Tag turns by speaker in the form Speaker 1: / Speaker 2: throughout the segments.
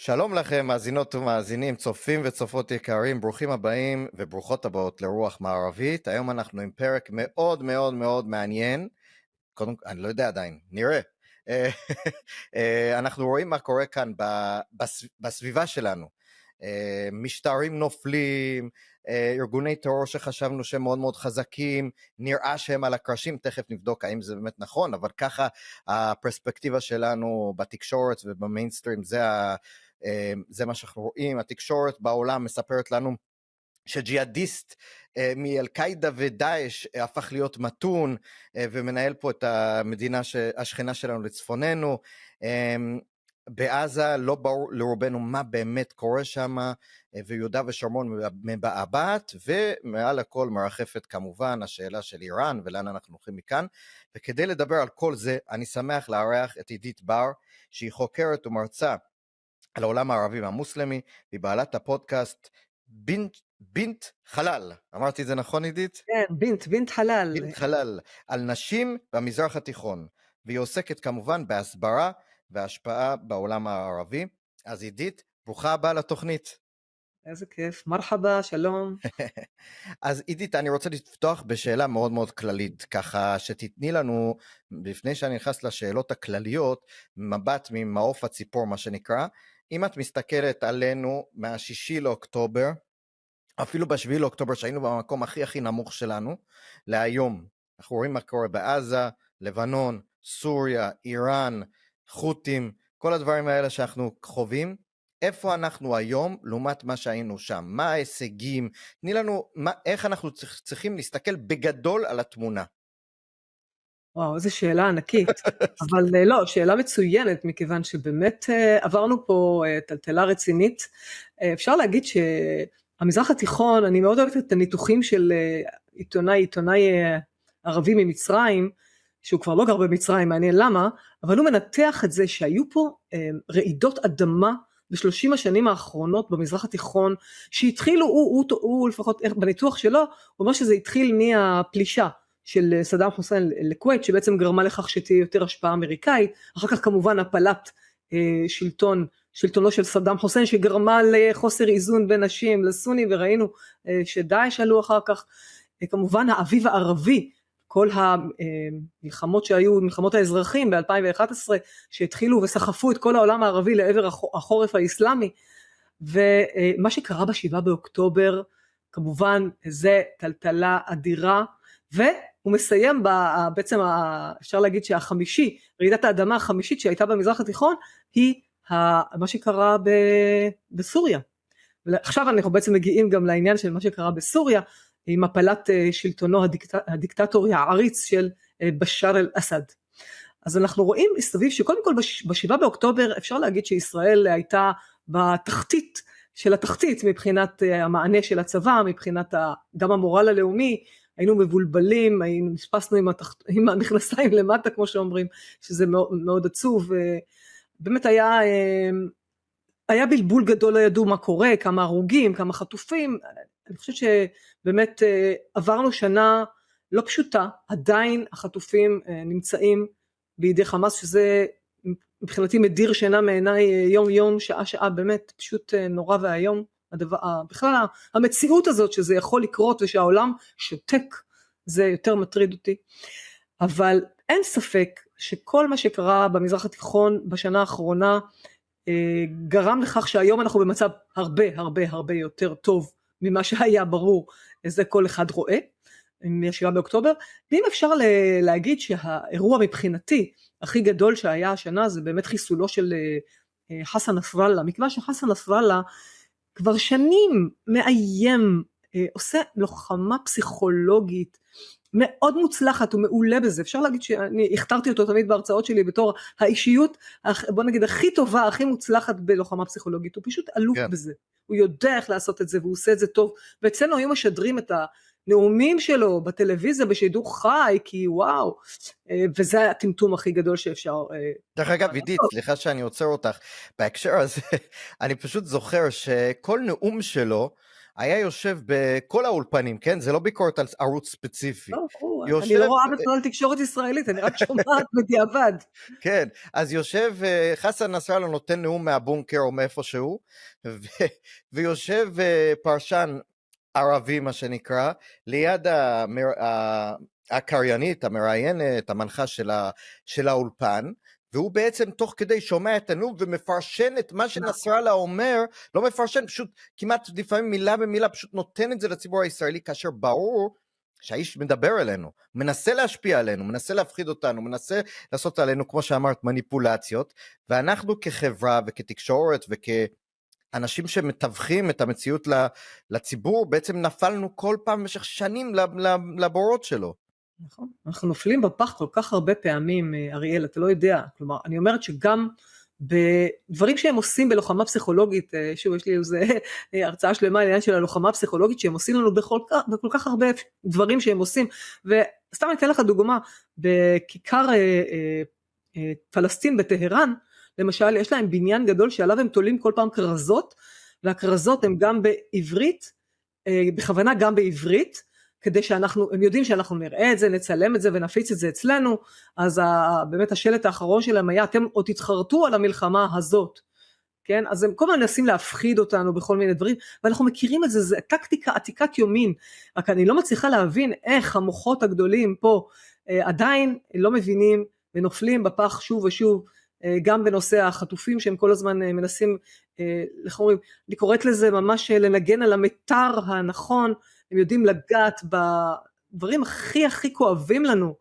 Speaker 1: שלום לכם, מאזינות ומאזינים, צופים וצופות יקרים, ברוכים הבאים וברוכות הבאות לרוח מערבית. היום אנחנו עם פרק מאוד מאוד מאוד מעניין. קודם, אני לא יודע עדיין, נראה. אנחנו רואים מה קורה כאן בסביבה שלנו. משטרים נופלים, ארגוני טרור שחשבנו שהם מאוד מאוד חזקים, נראה שהם על הקרשים, תכף נבדוק האם זה באמת נכון, אבל ככה הפרספקטיבה שלנו בתקשורת ובמיינסטרים, זה מה שאנחנו רואים. התקשורת בעולם מספרת לנו שג'יהאדיסט מאל-קאידה ודאעש הפך להיות מתון ומנהל פה את המדינה השכנה שלנו לצפוננו. בעזה לא ברור לרובנו מה באמת קורה שם, ויהודה ושומרון מבעבעת, ומעל הכל מרחפת כמובן השאלה של איראן ולאן אנחנו הולכים מכאן. וכדי לדבר על כל זה אני שמח לארח את עידית בר, שהיא חוקרת ומרצה על העולם הערבי והמוסלמי, והיא בעלת הפודקאסט בינת חלל. אמרתי את זה נכון, עידית?
Speaker 2: כן, בינת חלל.
Speaker 1: בינת חלל, על נשים במזרח התיכון, והיא עוסקת כמובן בהסברה והשפעה בעולם הערבי. אז עידית, ברוכה הבאה לתוכנית.
Speaker 2: איזה כיף, מרחבה, שלום.
Speaker 1: אז עידית, אני רוצה לפתוח בשאלה מאוד מאוד כללית, ככה שתתני לנו, לפני שאני נכנס לשאלות הכלליות, מבט ממעוף הציפור, מה שנקרא. אם את מסתכלת עלינו מה-6 לאוקטובר, אפילו ב7 לאוקטובר, שהיינו במקום הכי הכי נמוך שלנו, להיום, אנחנו רואים מה קורה בעזה, לבנון, סוריה, איראן, חות'ים, כל הדברים האלה שאנחנו חווים. איפה אנחנו היום לעומת מה שהיינו שם? מה ההישגים? תני לנו איך אנחנו צריכים להסתכל בגדול על התמונה.
Speaker 2: וואו, איזו שאלה ענקית, אבל לא, שאלה מצוינת, מכיוון שבאמת עברנו פה טלטלה רצינית. אפשר להגיד שהמזרח התיכון, אני מאוד אוהבת את הניתוחים של עיתונאי ערבי ממצרים, שהוא כבר לא גר במצרים, מעניין למה, אבל הוא מנתח את זה שהיו פה רעידות אדמה ב30 השנים האחרונות במזרח התיכון, שהתחילו, הוא לפחות בניתוח שלו, הוא אומר שזה התחיל מהפלישה של סדאם חוסיין לכווית, שבעצם גרמה לכך שתהיה יותר השפעה אמריקאית, אחר כך כמובן הפלת שלטונו של סדאם חוסיין, שגרמה לחוסר איזון בין נשים לסונים, וראינו שדאעש עלו אחר כך, כמובן האביב הערבי, כל המלחמות שהיו, מלחמות האזרחים ב-2011, שהתחילו וסחפו את כל העולם הערבי לעבר החורף האסלאמי, ומה שקרה ב7 באוקטובר, כמובן זה טלטלה אדירה, והוא מסיים בעצם, אפשר להגיד שהחמישי, רעידת האדמה החמישית שהייתה במזרח התיכון, היא מה שקרה בסוריה. ועכשיו אנחנו בעצם מגיעים גם לעניין של מה שקרה בסוריה, עם הפלת שלטונו הדיקטטורי העריץ של בשאר אל-אסד. אז אנחנו רואים מסביב שקודם כל ב7 באוקטובר אפשר להגיד שישראל הייתה בתחתית של התחתית, מבחינת המענה של הצבא, מבחינת גם המורל הלאומי, היינו מבולבלים, נשפסנו עם המכנסיים למטה כמו שאומרים, שזה מאוד, מאוד עצוב, באמת היה בלבול גדול, לא ידעו מה קורה, כמה הרוגים, כמה חטופים. אני חושבת שבאמת עברנו שנה לא פשוטה, עדיין החטופים נמצאים בידי חמאס, שזה מבחינתי מדיר שינה מעיניי יום יום, שעה שעה, באמת פשוט נורא והיום. בכלל המציאות הזאת שזה יכול לקרות ושהעולם שותק, זה יותר מטריד אותי. אבל אין ספק שכל מה שקרה במזרח התיכון בשנה האחרונה, גרם לכך שהיום אנחנו במצב הרבה הרבה הרבה יותר טוב ממה שהיה ברור, זה כל אחד רואה, מ7 באוקטובר. ואם אפשר להגיד שהאירוע מבחינתי הכי גדול שהיה השנה, זה באמת חיסולו של חסן נסראללה, מכיוון שחסן נסראללה כבר שנים מאיים, עושה לוחמה פסיכולוגית, מאוד מוצלחת ומעולה בזה. אפשר להגיד שאני הכתרתי אותו תמיד בהרצאות שלי בתור האישיות, בוא נגיד הכי טובה, הכי מוצלחת בלוחמה פסיכולוגית. הוא פשוט אלוף בזה. הוא יודע איך לעשות את זה והוא עושה את זה טוב. ואצלנו היו משדרים את הנאומים שלו בטלוויזיה בשידור חי, כי וואו, וזה הטמטום הכי גדול שאפשר.
Speaker 1: דרך אגב, עידית, סליחה שאני עוצר אותך, בהקשר הזה, אני פשוט זוכר שכל נאום שלו, היה יושב בכל האולפנים, כן? זה לא ביקורת על ערוץ ספציפי.
Speaker 2: לא, ברור, אני לא
Speaker 1: יושב,
Speaker 2: רואה בכלל תקשורת ישראלית, אני רק שומעת בדיעבד.
Speaker 1: כן, אז יושב חסן נסראללה נותן נאום מהבונקר או מאיפה שהוא, ויושב פרשן ערבי מה שנקרא, ליד הקריינית, המראיינת, המנחה של האולפן, והוא בעצם תוך כדי שומע את הנאום ומפרשן את מה שנסראללה אומר, לא מפרשן, פשוט כמעט לפעמים מילה במילה, פשוט נותן את זה לציבור הישראלי, כאשר ברור שהאיש מדבר אלינו, מנסה להשפיע עלינו, מנסה להפחיד אותנו, מנסה לעשות עלינו, כמו שאמרת, מניפולציות, ואנחנו כחברה וכתקשורת אנשים שמתווכים את המציאות לציבור, בעצם נפלנו כל פעם במשך שנים לבורות שלו.
Speaker 2: נכון, אנחנו נופלים בפח כל כך הרבה פעמים, אריאל, אתה לא יודע, כלומר, אני אומרת שגם בדברים שהם עושים בלוחמה פסיכולוגית, שוב, יש לי איזה הרצאה שלמה על העניין של הלוחמה הפסיכולוגית, שהם עושים לנו בכל כך הרבה דברים שהם עושים, וסתם אני אתן לך דוגמה, בכיכר פלסטין בטהרן, למשל, יש להם בניין גדול שעליו הם תולים כל פעם כרזות, והכרזות הן גם בעברית, בכוונה גם בעברית, כדי הם יודעים שאנחנו נראה את זה, נצלם את זה ונפיץ את זה אצלנו, אז באמת השלט האחרון שלהם היה, אתם עוד תתחרטו על המלחמה הזאת, כן? אז הם כל הזמן מנסים להפחיד אותנו בכל מיני דברים, ואנחנו מכירים את זה, זה טקטיקה עתיקת יומין, רק אני לא מצליחה להבין איך המוחות הגדולים פה עדיין לא מבינים ונופלים בפח שוב ושוב, גם בנושא החטופים שהם כל הזמן מנסים, אני קוראת לזה ממש לנגן על המתר הנכון, הם יודעים לגעת בדברים הכי כואבים לנו,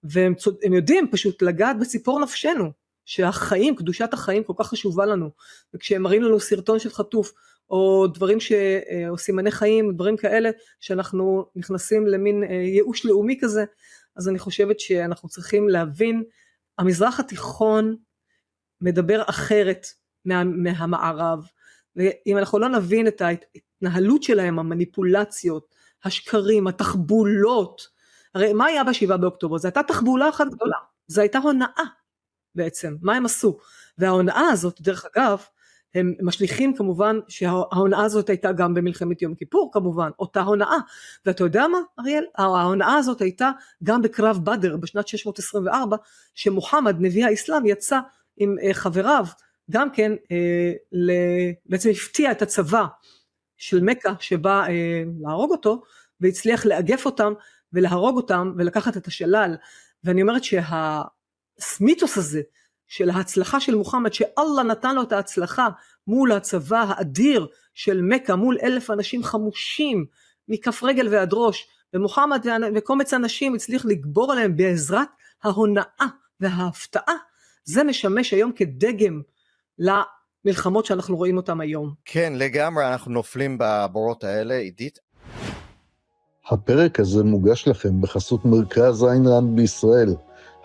Speaker 2: והם יודעים פשוט לגעת בציפור נפשנו, שהחיים, קדושת החיים כל כך חשובה לנו, וכשהם מראים לנו סרטון של חטוף, או דברים או סימני חיים, דברים כאלה, שאנחנו נכנסים למין ייאוש לאומי כזה, אז אני חושבת שאנחנו צריכים להבין, המזרח התיכון מדבר אחרת מהמערב, ואם אנחנו לא נבין את ההתנהלות שלהם, המניפולציות, השקרים, התחבולות, הרי מה היה ב7 באוקטובר? זו הייתה תחבולה אחת גדולה, זו הייתה הונאה בעצם, מה הם עשו? וההונאה הזאת, דרך אגב, הם משליכים כמובן שההונאה הזאת הייתה גם במלחמת יום כיפור כמובן, אותה הונאה, ואתה יודע מה אריאל? ההונאה הזאת הייתה גם בקרב בדר בשנת 624, שמוחמד נביא האסלאם יצא עם חבריו, גם כן בעצם הפתיע את הצבא של מקה שבא להרוג אותו, והצליח לאגף אותם ולהרוג אותם ולקחת את השלל, ואני אומרת שהמיתוס הזה של ההצלחה של מוחמד, שאללה נתן לו את ההצלחה מול הצבא האדיר של מקה, מול 1,000 אנשים חמושים מכף רגל ועד ראש, ומוחמד וקומץ אנשים הצליח לגבור עליהם בעזרת ההונאה וההפתעה, זה משמש היום כדגם למלחמות שאנחנו רואים אותם היום.
Speaker 1: כן, לגמרי, אנחנו נופלים בבורות האלה, עידית.
Speaker 3: הפרק הזה מוגש לכם בחסות מרכז איינרנד בישראל.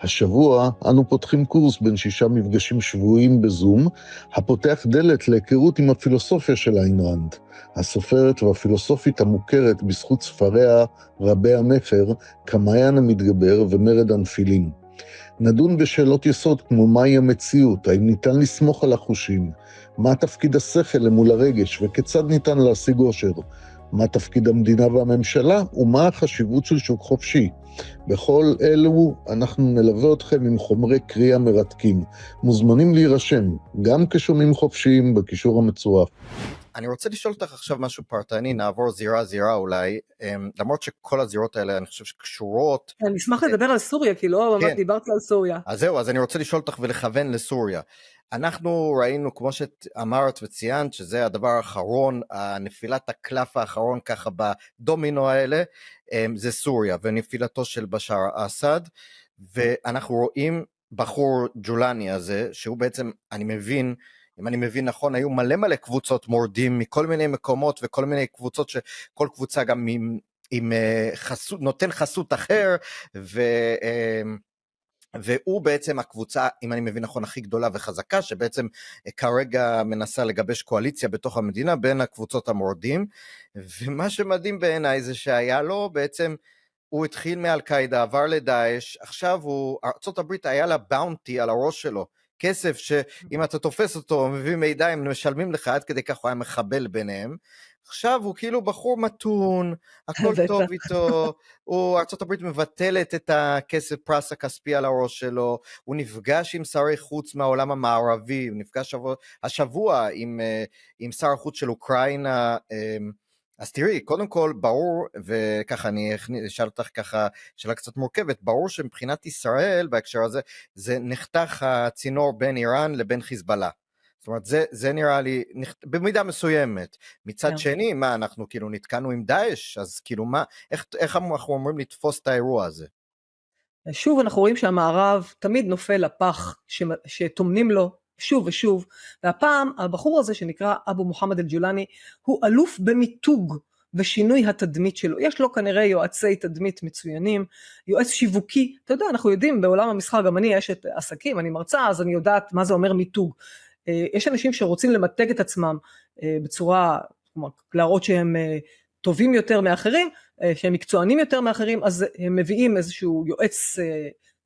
Speaker 3: השבוע אנו פותחים קורס בין 6 מפגשים שבועיים בזום, הפותח דלת להיכרות עם הפילוסופיה של איינרנד, הסופרת והפילוסופית המוכרת בזכות ספריה רבי המכר, כמעיין המתגבר ומרד הנפילים. נדון בשאלות יסוד כמו מהי המציאות, האם ניתן לסמוך על החושים, מה תפקיד השכל למול הרגש וכיצד ניתן להשיג אושר, מה תפקיד המדינה והממשלה ומה החשיבות של שוק חופשי. בכל אלו אנחנו נלווה אתכם עם חומרי קריאה מרתקים. מוזמנים להירשם, גם כשומעים חופשיים בקישור המצורף.
Speaker 1: אני רוצה לשאול אותך עכשיו משהו פרטני, נעבור זירה אולי, למרות שכל הזירות האלה אני חושב שקשורות.
Speaker 2: אני אשמח לדבר על סוריה, כי לא ממש דיברתי על סוריה.
Speaker 1: אז זהו, אז אני רוצה לשאול אותך ולכוון לסוריה. אנחנו ראינו, כמו שאמרת וציינת, שזה הדבר האחרון, נפילת הקלף האחרון ככה בדומינו האלה, זה סוריה, ונפילתו של בשאר אסד, ואנחנו רואים בחור ג'ולני הזה, שהוא בעצם, אני מבין, אם אני מבין נכון, היו מלא קבוצות מורדים מכל מיני מקומות, וכל מיני קבוצות שכל קבוצה גם עם חסות, נותן חסות אחר, והוא בעצם הקבוצה, אם אני מבין נכון, הכי גדולה וחזקה, שבעצם כרגע מנסה לגבש קואליציה בתוך המדינה, בין הקבוצות המורדים, ומה שמדהים בעיניי זה שהיה לו בעצם, הוא התחיל מאל-קאידה, עבר לדאעש, עכשיו ארצות הברית היה לה באונטי על הראש שלו, כסף שאם אתה תופס אותו, מביא מידע, הם משלמים לך, עד כדי כך הוא היה מחבל ביניהם, עכשיו הוא כאילו בחור מתון, הכל טוב איתו, ארצות הברית מבטלת את הכסף פרס הכספי על הראש שלו, הוא נפגש עם שרי חוץ מהעולם המערבי, הוא נפגש השבוע עם שר החוץ של אוקראינה, אז תראי, קודם כל ברור, וככה אני אשאל אותך ככה שאלה קצת מורכבת, ברור שמבחינת ישראל בהקשר הזה, זה נחתך הצינור בין איראן לבין חיזבאללה. זאת אומרת, זה נראה לי, במידה מסוימת. מצד שני, מה, אנחנו כאילו נתקענו עם דאעש, אז כאילו מה, איך אנחנו אומרים לתפוס את האירוע הזה?
Speaker 2: שוב אנחנו רואים שהמערב תמיד נופל לפח שתומנים לו, שוב ושוב, והפעם הבחור הזה שנקרא אבו מוחמד אל-ג'ולני, הוא אלוף במיתוג ושינוי התדמית שלו, יש לו כנראה יועצי תדמית מצוינים, יועץ שיווקי, אתה יודע, אנחנו יודעים בעולם המסחר, גם אני אשת עסקים, אני מרצה, אז אני יודעת מה זה אומר מיתוג, יש אנשים שרוצים למתג את עצמם בצורה, כלומר, להראות שהם טובים יותר מאחרים, שהם מקצוענים יותר מאחרים, אז הם מביאים איזשהו יועץ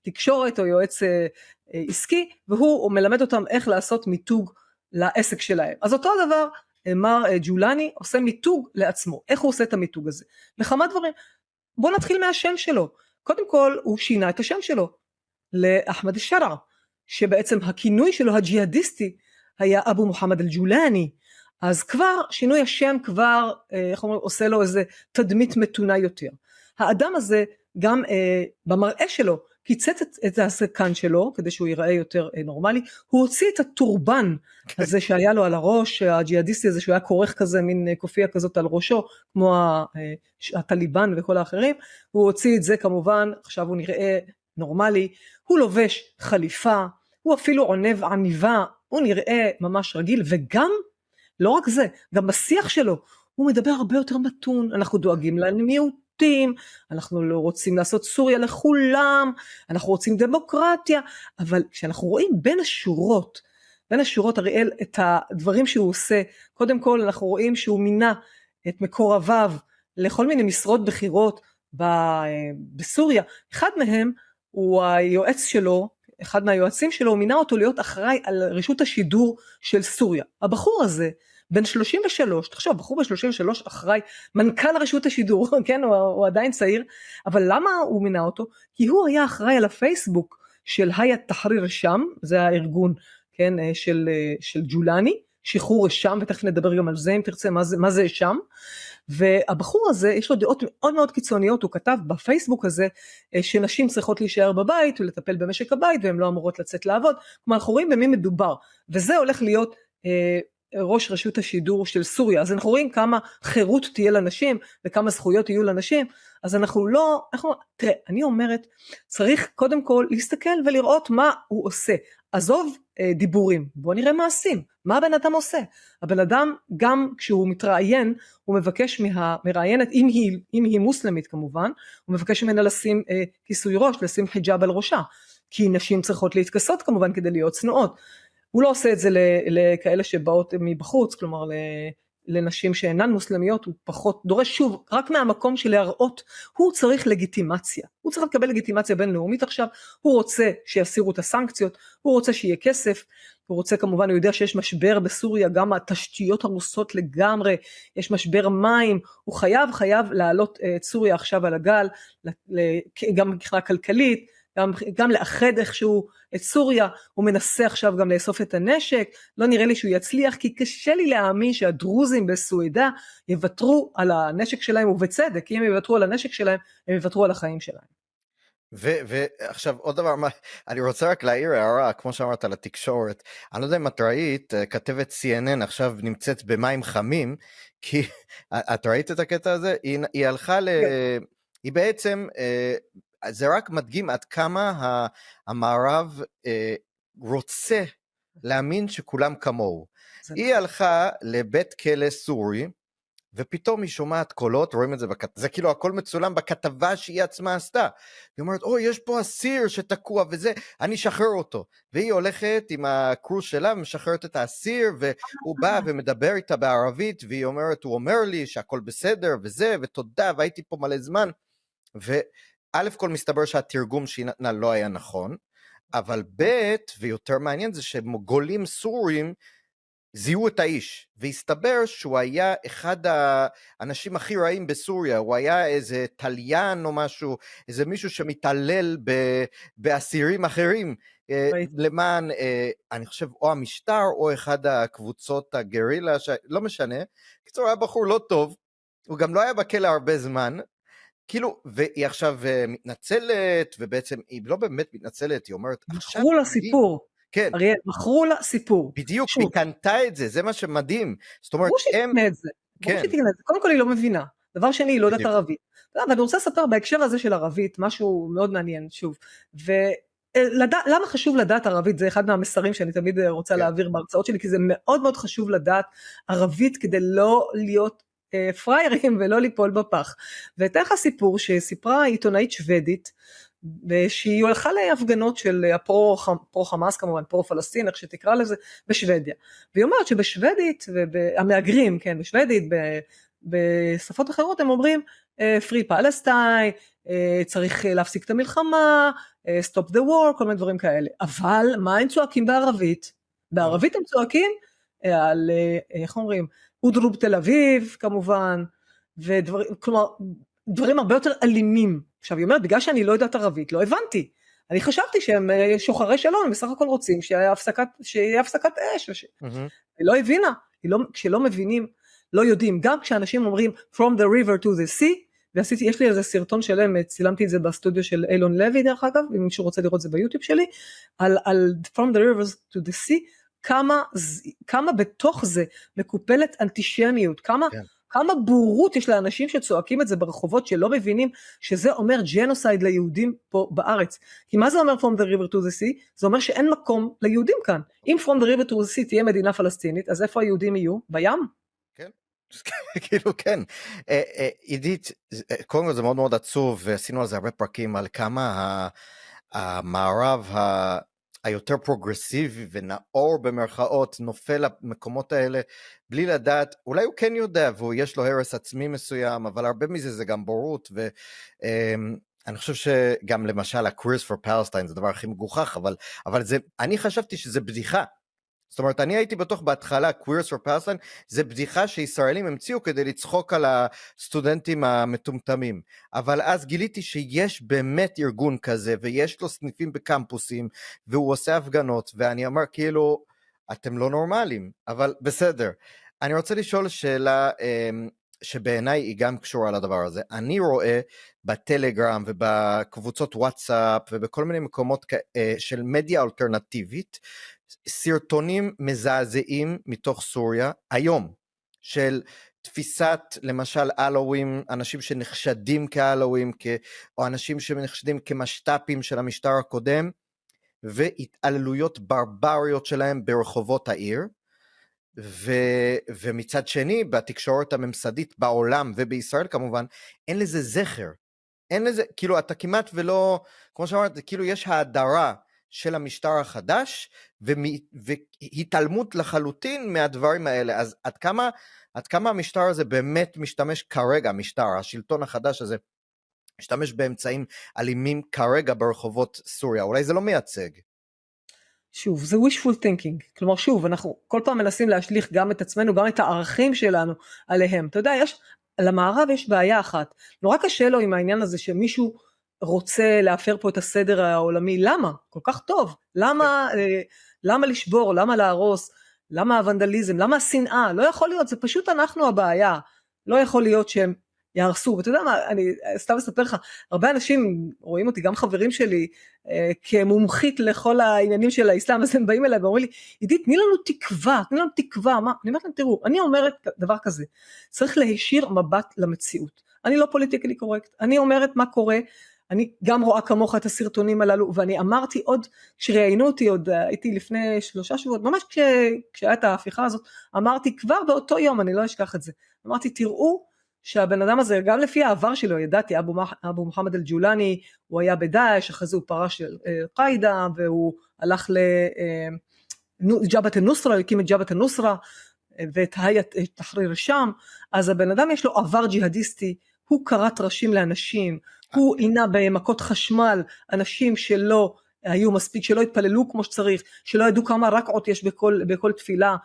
Speaker 2: תקשורת או יועץ עסקי, והוא מלמד אותם איך לעשות מיתוג לעסק שלהם. אז אותו הדבר, מר ג'ולני עושה מיתוג לעצמו. איך הוא עושה את המיתוג הזה? לכמה דברים. בואו נתחיל מהשם שלו. קודם כל, הוא שינה את השם שלו לאחמד אל-שרע, שבעצם הכינוי שלו הג'יהאדיסטי היה אבו מוחמד אל-ג'ולני. אז כבר שינוי השם כבר, איך אומרים, עושה לו איזה תדמית מתונה יותר. האדם הזה גם במראה שלו, קיצץ את הזקן שלו, כדי שהוא ייראה יותר נורמלי, הוא הוציא את הטורבן הזה שהיה לו על הראש, הג'יהאדיסטי הזה שהוא היה כורך כזה, מין קופיה כזאת על ראשו, כמו הטליבן וכל האחרים, הוא הוציא את זה כמובן, עכשיו הוא נראה נורמלי, הוא לובש חליפה, הוא אפילו עונב עניבה, הוא נראה ממש רגיל, וגם, לא רק זה, גם בשיח שלו, הוא מדבר הרבה יותר מתון, אנחנו דואגים למיעוטים, אנחנו לא רוצים לעשות סוריה לכולם, אנחנו רוצים דמוקרטיה, אבל כשאנחנו רואים בין השורות אריאל את הדברים שהוא עושה, קודם כל אנחנו רואים שהוא מינה את מקורביו לכל מיני משרות בחירות בסוריה, אחד מהם הוא היועץ שלו, אחד מהיועצים שלו, הוא מינה אותו להיות אחראי על רשות השידור של סוריה. הבחור הזה, בן 33, תחשוב, בחור בן 33 אחראי, מנכ"ל רשות השידור, כן, הוא עדיין צעיר, אבל למה הוא מינה אותו? כי הוא היה אחראי על הפייסבוק של היית תחריר שם, זה הארגון, כן, של ג'ולני, שחרור שם, ותכף נדבר גם על זה, אם תרצה, מה זה שם, והבחור הזה, יש לו דעות מאוד מאוד קיצוניות, הוא כתב בפייסבוק הזה, שנשים צריכות להישאר בבית, ולטפל במשק הבית, והן לא אמורות לצאת לעבוד, כלומר, אנחנו רואים במי מדובר, וזה הולך להיות ראש רשות השידור של סוריה, אז אנחנו רואים כמה חירות תהיה לנשים, וכמה זכויות יהיו לנשים, אז תראה, אני אומרת, צריך קודם כל להסתכל ולראות מה הוא עושה, עזוב דיבורים, בוא נראה מעשים, מה הבן אדם עושה, הבן אדם גם כשהוא מתראיין, הוא מבקש מהמראיינת, אם היא מוסלמית כמובן, הוא מבקש ממנה לשים כיסוי ראש, לשים חיג'אב על ראשה, כי נשים צריכות להתכסות כמובן כדי להיות צנועות, הוא לא עושה את זה לכאלה שבאות מבחוץ, כלומר לנשים שאינן מוסלמיות, הוא פחות דורש שוב, רק מהמקום של להראות, הוא צריך לגיטימציה, הוא צריך לקבל לגיטימציה בינלאומית עכשיו, הוא רוצה שיסירו את הסנקציות, הוא רוצה שיהיה כסף, הוא רוצה כמובן, הוא יודע שיש משבר בסוריה, גם התשתיות הרוסות לגמרי, יש משבר מים, הוא חייב לעלות את סוריה עכשיו על הגל, גם מבחינה כלכלית, גם לאחד איכשהו את סוריה, הוא מנסה עכשיו גם לאסוף את הנשק, לא נראה לי שהוא יצליח, כי קשה לי להאמין שהדרוזים בסועדה יוותרו על הנשק שלהם, ובצדק, כי אם יוותרו על הנשק שלהם, הם יוותרו על החיים שלהם.
Speaker 1: ועכשיו עוד דבר, אני רוצה רק להעיר הערה, כמו שאמרת על התקשורת, אני לא יודע אם את ראית, כתבת CNN עכשיו נמצאת במים חמים, כי את ראית את הקטע הזה? היא הלכה היא בעצם, זה רק מדגים עד כמה המערב רוצה להאמין שכולם כמוהו. היא הלכה לבית כלא סורי, ופתאום היא שומעת קולות, רואים את זה, זה כאילו הכל מצולם בכתבה שהיא עצמה עשתה, היא אומרת, יש פה אסיר שתקוע וזה, אני אשחרר אותו, והיא הולכת עם הקרוס שלה, ומשחררת את האסיר, והוא בא ומדבר איתה בערבית, והיא אומרת, הוא אומר לי שהכל בסדר, וזה, ותודה, והייתי פה מלא זמן, וא' כל מסתבר שהתרגום שהיא נתנה לא היה נכון, אבל ב' ויותר מעניין זה שגולים סורים, זיהו את האיש, והסתבר שהוא היה אחד האנשים הכי רעים בסוריה, הוא היה איזה טליין או משהו, איזה מישהו שמתעלל באסירים אחרים, למען, אני חושב, או המשטר, או אחד הקבוצות הגרילה, לא משנה, קצור, היה בחור לא טוב, הוא גם לא היה בכלא הרבה זמן, כאילו, והיא עכשיו מתנצלת, ובעצם היא לא באמת מתנצלת, היא אומרת,
Speaker 2: מכרו לה סיפור.
Speaker 1: כן.
Speaker 2: אריאל, מכרו לה סיפור.
Speaker 1: בדיוק, היא קנתה את זה, זה מה שמדהים. זאת אומרת,
Speaker 2: ברור שתקנה את זה. ברור שתקנה את זה. קודם כל היא לא מבינה. דבר שני, היא לא יודעת ערבית. ואני רוצה לספר בהקשר הזה של ערבית, משהו מאוד מעניין, שוב. למה חשוב לדעת ערבית? זה אחד מהמסרים שאני תמיד רוצה להעביר בהרצאות שלי, כי זה מאוד מאוד חשוב לדעת ערבית, כדי לא להיות פריירים ולא ליפול בפח. ואתן לך סיפור שסיפרה עיתונאית שוודית, שהיא הולכה להפגנות של הפרו חמאס כמובן, פרו פלסטין, איך שתקרא לזה, בשוודיה. והיא אומרת שבשוודית, המאגרים, כן, בשוודית, בשפות אחרות הם אומרים, Free Palestine, צריך להפסיק את המלחמה, Stop the war, כל מיני דברים כאלה. אבל מה הם צועקים בערבית? בערבית הם צועקים על, איך אומרים, אודרוב תל אביב כמובן, ודברים, כלומר, דברים הרבה יותר אלימים. עכשיו היא אומרת, בגלל שאני לא יודעת ערבית, לא הבנתי. אני חשבתי שהם שוחרי שלום, בסך הכל רוצים שיהיה הפסקת אש. היא לא הבינה, כשלא מבינים, לא יודעים. גם כשאנשים אומרים, from the river to the sea, יש לי איזה סרטון שלם, צילמתי את זה בסטודיו של אילון לוי דרך אגב, אם מישהו רוצה לראות את זה ביוטיוב שלי, על from the river to the sea, כמה בתוך זה מקופלת אנטישמיות, כמה בורות יש לאנשים שצועקים את זה ברחובות שלא מבינים שזה אומר ג'נוסייד ליהודים פה בארץ. כי מה זה אומר from the river to the sea? זה אומר שאין מקום ליהודים כאן. אם from the river to the sea תהיה מדינה פלסטינית, אז איפה היהודים יהיו? בים?
Speaker 1: כן, כאילו כן. עידית, קודם כל זה מאוד מאוד עצוב, ועשינו על זה הרבה פרקים, על כמה המערב היותר פרוגרסיבי ונאור במרכאות נופל למקומות האלה בלי לדעת, אולי הוא כן יודע ויש לו הרס עצמי מסוים, אבל הרבה מזה זה גם בורות, ואני חושב שגם למשל ה-Queers for Palestine זה הדבר הכי מגוחך, אבל זה, אני חשבתי שזה בדיחה, זאת אומרת, אני הייתי בטוח בהתחלה, Queers for Palestine, זה בדיחה שישראלים המציאו כדי לצחוק על הסטודנטים המטומטמים, אבל אז גיליתי שיש באמת ארגון כזה, ויש לו סניפים בקמפוסים, והוא עושה הפגנות, ואני אמר כאילו, אתם לא נורמלים, אבל בסדר. אני רוצה לשאול שאלה, שבעיניי היא גם קשורה לדבר הזה. אני רואה בטלגרם ובקבוצות וואטסאפ ובכל מיני מקומות של מדיה אלטרנטיבית, סרטונים מזעזעים מתוך סוריה היום, של תפיסת למשל אלוהים, אנשים שנחשדים כאלוהים, או אנשים שנחשדים כמשת"פים של המשטר הקודם, והתעללויות ברבריות שלהם ברחובות העיר, ומצד שני, בתקשורת הממסדית בעולם ובישראל כמובן, אין לזה זכר, אין לזה, כאילו אתה כמעט ולא, כמו שאמרת, כאילו יש ההדרה של המשטר החדש, והתעלמות לחלוטין מהדברים האלה, אז עד כמה המשטר הזה באמת משתמש כרגע, השלטון החדש הזה, משתמש באמצעים אלימים כרגע ברחובות סוריה, אולי זה לא מייצג.
Speaker 2: שוב, זה wishful thinking, כלומר שוב, אנחנו כל פעם מנסים להשליך גם את עצמנו, גם את הערכים שלנו עליהם, אתה יודע, למערב יש בעיה אחת, נורא קשה לו עם העניין הזה שמישהו רוצה להפר פה את הסדר העולמי, למה? כל כך טוב, למה לשבור, למה להרוס, למה הוונדליזם, למה השנאה, לא יכול להיות, זה פשוט אנחנו הבעיה, לא יכול להיות שהם יהרסו, ואתה יודע מה, אני סתם אספר לך, הרבה אנשים רואים אותי, גם חברים שלי, כמומחית לכל העניינים של האסלאם, אז הם באים אליי ואומרים לי, עידית, תני לנו תקווה, מה? אני אומרת להם, תראו, אני אומרת דבר כזה, צריך להישיר מבט למציאות, אני לא פוליטיקלי קורקט, אני אומרת מה קורה, אני גם רואה כמוך את הסרטונים הללו, ואני אמרתי עוד, כשראיינו אותי, עוד הייתי לפני 3 שבועות, ממש כשהייתה ההפיכה הזאת, אמרתי כבר באותו יום, אני לא אשכח את זה, אמרתי, תראו שהבן אדם הזה, גם לפי העבר שלו, ידעתי, אבו מוחמד אל-ג'ולני, הוא היה בדאעש, אחרי זה הוא פרש של קאידה, והוא הלך לג'בהת א-נוסרה, הקים את ג'בהת א-נוסרה, ואת היית תחריר שם, אז הבן אדם יש לו עבר ג'יהדיסטי, הוא קראת ראשים לאנשים, הוא עינה במכות חשמל, אנשים שלא היו מספיק, שלא התפללו כמו שצריך, שלא ידעו כמה רקעות יש בכל תפילה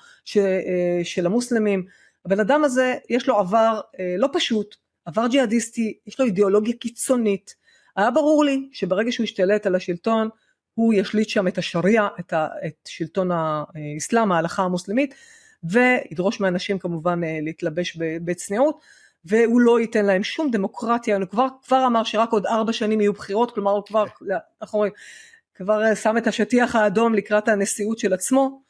Speaker 2: של המוסלמים. הבן אדם הזה יש לו עבר לא פשוט, עבר ג'יהאדיסטי, יש לו אידיאולוגיה קיצונית. היה ברור לי שברגע שהוא ישתלט על השלטון, הוא ישליט שם את השריעה, את שלטון האסלאם, ההלכה המוסלמית, וידרוש מאנשים כמובן להתלבש בצניעות, והוא לא ייתן להם שום דמוקרטיה. הוא כבר אמר שרק עוד 4 שנים יהיו בחירות, כלומר הוא כבר שם את השטיח האדום לקראת הנשיאות של עצמו.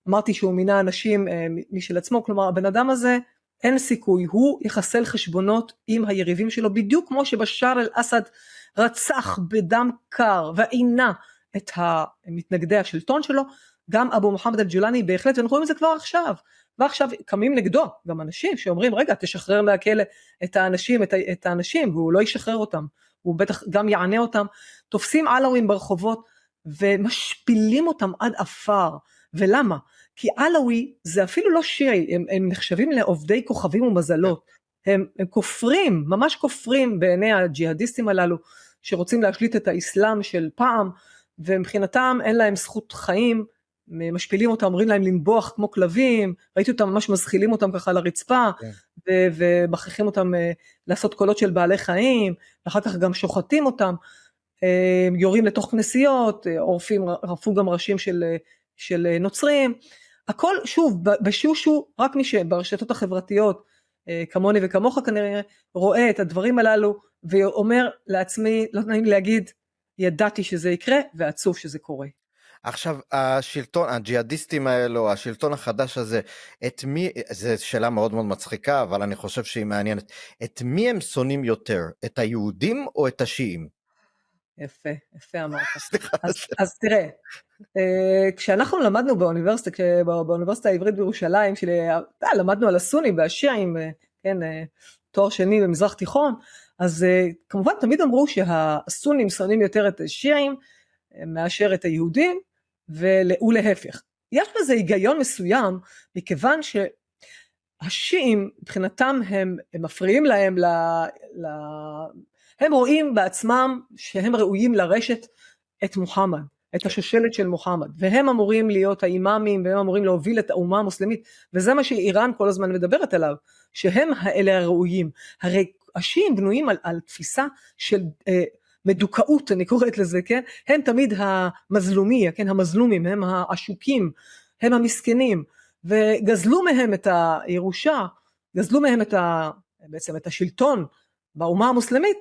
Speaker 2: אמרתי שהוא מינה אנשים משל עצמו, כלומר הבן אדם הזה אין סיכוי, הוא יחסל חשבונות עם היריבים שלו, בדיוק כמו שבשאר אל-אסד רצח בדם קר ועינה את המתנגדי השלטון שלו, גם אבו מוחמד אל-ג'ולני בהחלט, ואנחנו רואים את זה כבר עכשיו, ועכשיו קמים נגדו גם אנשים שאומרים, רגע, תשחרר מהכלא את האנשים, והוא לא ישחרר אותם, הוא בטח גם יענה אותם. תופסים עלווים ברחובות, ומשפילים אותם עד אפר. ולמה? כי עלווי זה אפילו לא שיעי, הם נחשבים לעובדי כוכבים ומזלות, הם כופרים, ממש כופרים בעיני הג'יהאדיסטים הללו, שרוצים להשליט את האסלאם של פעם, ומבחינתם אין להם זכות חיים, משפילים אותם, אומרים להם לנבוח כמו כלבים, ראיתי אותם ממש מזחילים אותם ככה לרצפה, ומכריחים אותם לעשות קולות של בעלי חיים, ואחר כך גם שוחטים אותם, יורים לתוך כנסיות, ערפו גם ראשים של נוצרים, הכל שוב, בשושו, רק מי שברשתות החברתיות, כמוני וכמוך כנראה, רואה את הדברים הללו, ואומר לעצמי, לא נעים להגיד, ידעתי שזה יקרה, ועצוב שזה קורה.
Speaker 1: עכשיו, השלטון, הג'יהאדיסטים האלו, השלטון החדש הזה, את מי, זו שאלה מאוד מאוד מצחיקה, אבל אני חושב שהיא מעניינת, את מי הם שונאים יותר, את היהודים או את השיעים?
Speaker 2: יפה, יפה אמרת. אז תראה, כשאנחנו למדנו באוניברסיטה העברית בירושלים, למדנו על הסונים והשיעים, כן, תואר שני במזרח תיכון, אז כמובן תמיד אמרו שהסונים שונאים יותר את השיעים, מאשר את היהודים, ולהפך. יש בזה היגיון מסוים, מכיוון שהשיעים, מבחינתם הם מפריעים להם, הם רואים בעצמם שהם ראויים לרשת את מוחמד, את השושלת של מוחמד, והם אמורים להיות האימאמים, והם אמורים להוביל את האומה המוסלמית, וזה מה שאיראן כל הזמן מדברת עליו, שהם האלה הראויים. הרי השיעים בנויים על תפיסה של מדוכאות, אני קוראת לזה, כן? הם תמיד המזלומיה, כן? המזלומים, הם העשוקים, הם המסכנים, וגזלו מהם את הירושה, גזלו מהם בעצם את השלטון באומה המוסלמית,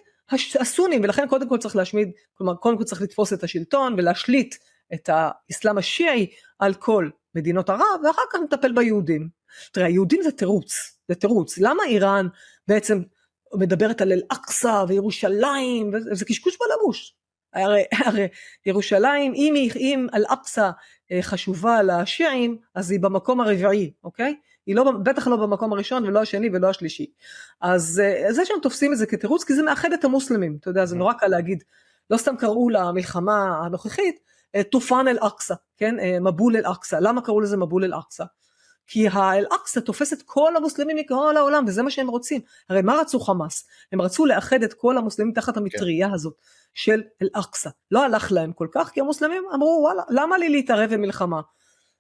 Speaker 2: הסונים, ולכן קודם כל צריך להשמיד, כלומר קודם כל צריך לתפוס את השלטון, ולהשליט את האסלאם השיעי על כל מדינות ערב, ואחר כך נטפל ביהודים. תראה, היהודים זה תירוץ, למה איראן בעצם מדברת על אל-אקצא וירושלים, וזה קשקוש בלבוש. הרי ירושלים, אם אל-אקצא חשובה לשיעים, אז היא במקום הרביעי, אוקיי? היא בטח לא במקום הראשון, ולא השני ולא השלישי. אז זה שהם תופסים את זה כתירוץ, כי זה מאחד את המוסלמים, אתה יודע, זה נורא קל להגיד, לא סתם קראו למלחמה הנוכחית, תופן אל-אקצא, כן? מבול אל-אקצא. למה קראו לזה מבול אל-אקצא? כי האל-אקצא תופס את כל המוסלמים מכל העולם, וזה מה שהם רוצים. הרי מה רצו חמאס? הם רצו לאחד את כל המוסלמים תחת המטריה הזאת של אל-אקצא. לא הלך להם כל כך, כי המוסלמים אמרו, וואלה, למה לי להתערב במלחמה?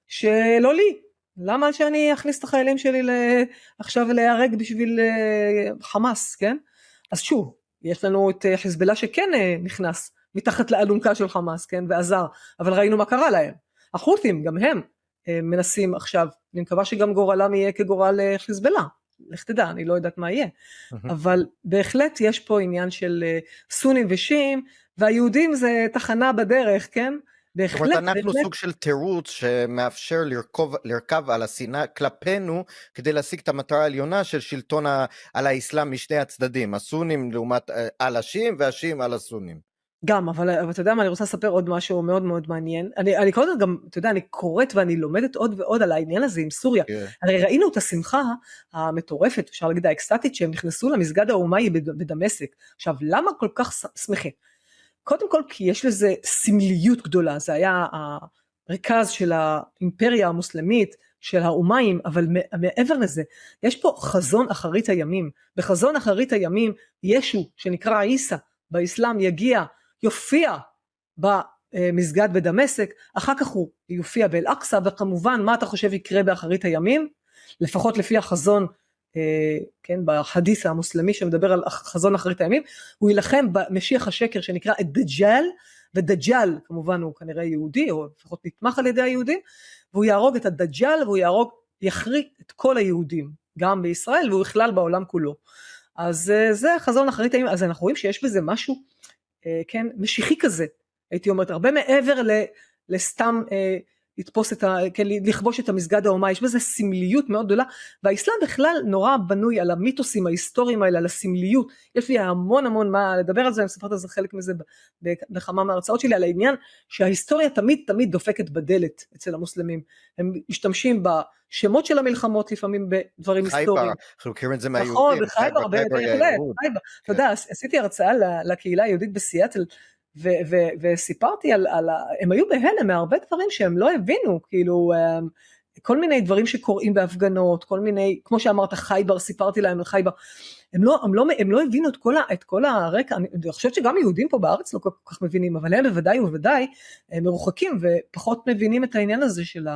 Speaker 2: שלא לי. למה שאני אכניס את החיילים שלי עכשיו להיהרג בשביל חמאס, כן? אז שוב, יש לנו את חיזבאללה שכן נכנס מתחת לאלונקה של חמאס, כן? ועזר, אבל ראינו מה קרה להם. החות'ים, גם הם מנסים עכשיו, אני מקווה שגם גורלם יהיה כגורל חיזבאללה, לך תדע, אני לא יודעת מה יהיה, אבל בהחלט יש פה עניין של סונים ושיעים, והיהודים זה תחנה בדרך, כן?
Speaker 1: זאת אומרת, אנחנו סוג של תירוץ שמאפשר לרכב על השנאה כלפינו, כדי להשיג את המטרה העליונה של שלטון על האסלאם משני הצדדים, הסונים לעומת על השיעים והשיעים על הסונים.
Speaker 2: גם, אבל אתה יודע מה, אני רוצה לספר עוד משהו מאוד מאוד מעניין. אני קודם גם, אתה יודע, אני קוראת ואני לומדת עוד ועוד על העניין הזה עם סוריה. הרי ראינו את השמחה המטורפת, אפשר להגיד האקסטטית, שהם נכנסו למסגד האומאי בדמשק. עכשיו, למה כל כך שמחים? קודם כל, כי יש לזה סמליות גדולה, זה היה הרכז של האימפריה המוסלמית, של האומיים, אבל מעבר לזה, יש פה חזון אחרית הימים. בחזון אחרית הימים, ישו, שנקרא עיסא, באסלאם יגיע, יופיע מסגד בדמשק, אחר כך הוא יופיע באל-אקצא, וכמובן מה אתה חושב יקרה באחרית הימים, לפחות לפי החזון, כן, בחדית' המוסלמי שמדבר על חזון אחרית הימים, הוא ילחם במשיח השקר שנקרא דג'אל, ודג'אל כמובן הוא כנראה יהודי, או לפחות נתמך על ידי היהודים, והוא יהרוג את הדג'אל, והוא יכריק את כל היהודים, גם בישראל, והוא בכלל בעולם כולו. אז זה חזון אחרית הימים, אז אנחנו רואים שיש בזה משהו, כן, משיחי כזה, הייתי אומרת, הרבה מעבר לסתם לתפוס כן, לכבוש את המסגד האומה, יש בזה סמליות מאוד גדולה, והאסלאם בכלל נורא בנוי על המיתוסים ההיסטוריים האלה, על הסמליות, יש לי המון מה לדבר על זה, אני מספרת על זה חלק מזה בכמה מההרצאות שלי, על העניין שההיסטוריה תמיד דופקת בדלת אצל המוסלמים, הם משתמשים בשמות של המלחמות לפעמים בדברים היסטוריים.
Speaker 1: אנחנו מכירים את זה מהיהודים.
Speaker 2: נכון, בחייבר, אתה יודע, עשיתי הרצאה לקהילה היהודית בסיאטל, וסיפרתי הם היו בהלם מהרבה דברים שהם לא הבינו, כאילו כל מיני דברים שקורים בהפגנות, כל מיני, כמו שאמרת חייבר, סיפרתי להם על חייבר, הם לא הבינו את כל הרקע, אני חושבת שגם יהודים פה בארץ לא כל כך מבינים, אבל הם בוודאי מרוחקים ופחות מבינים את העניין הזה של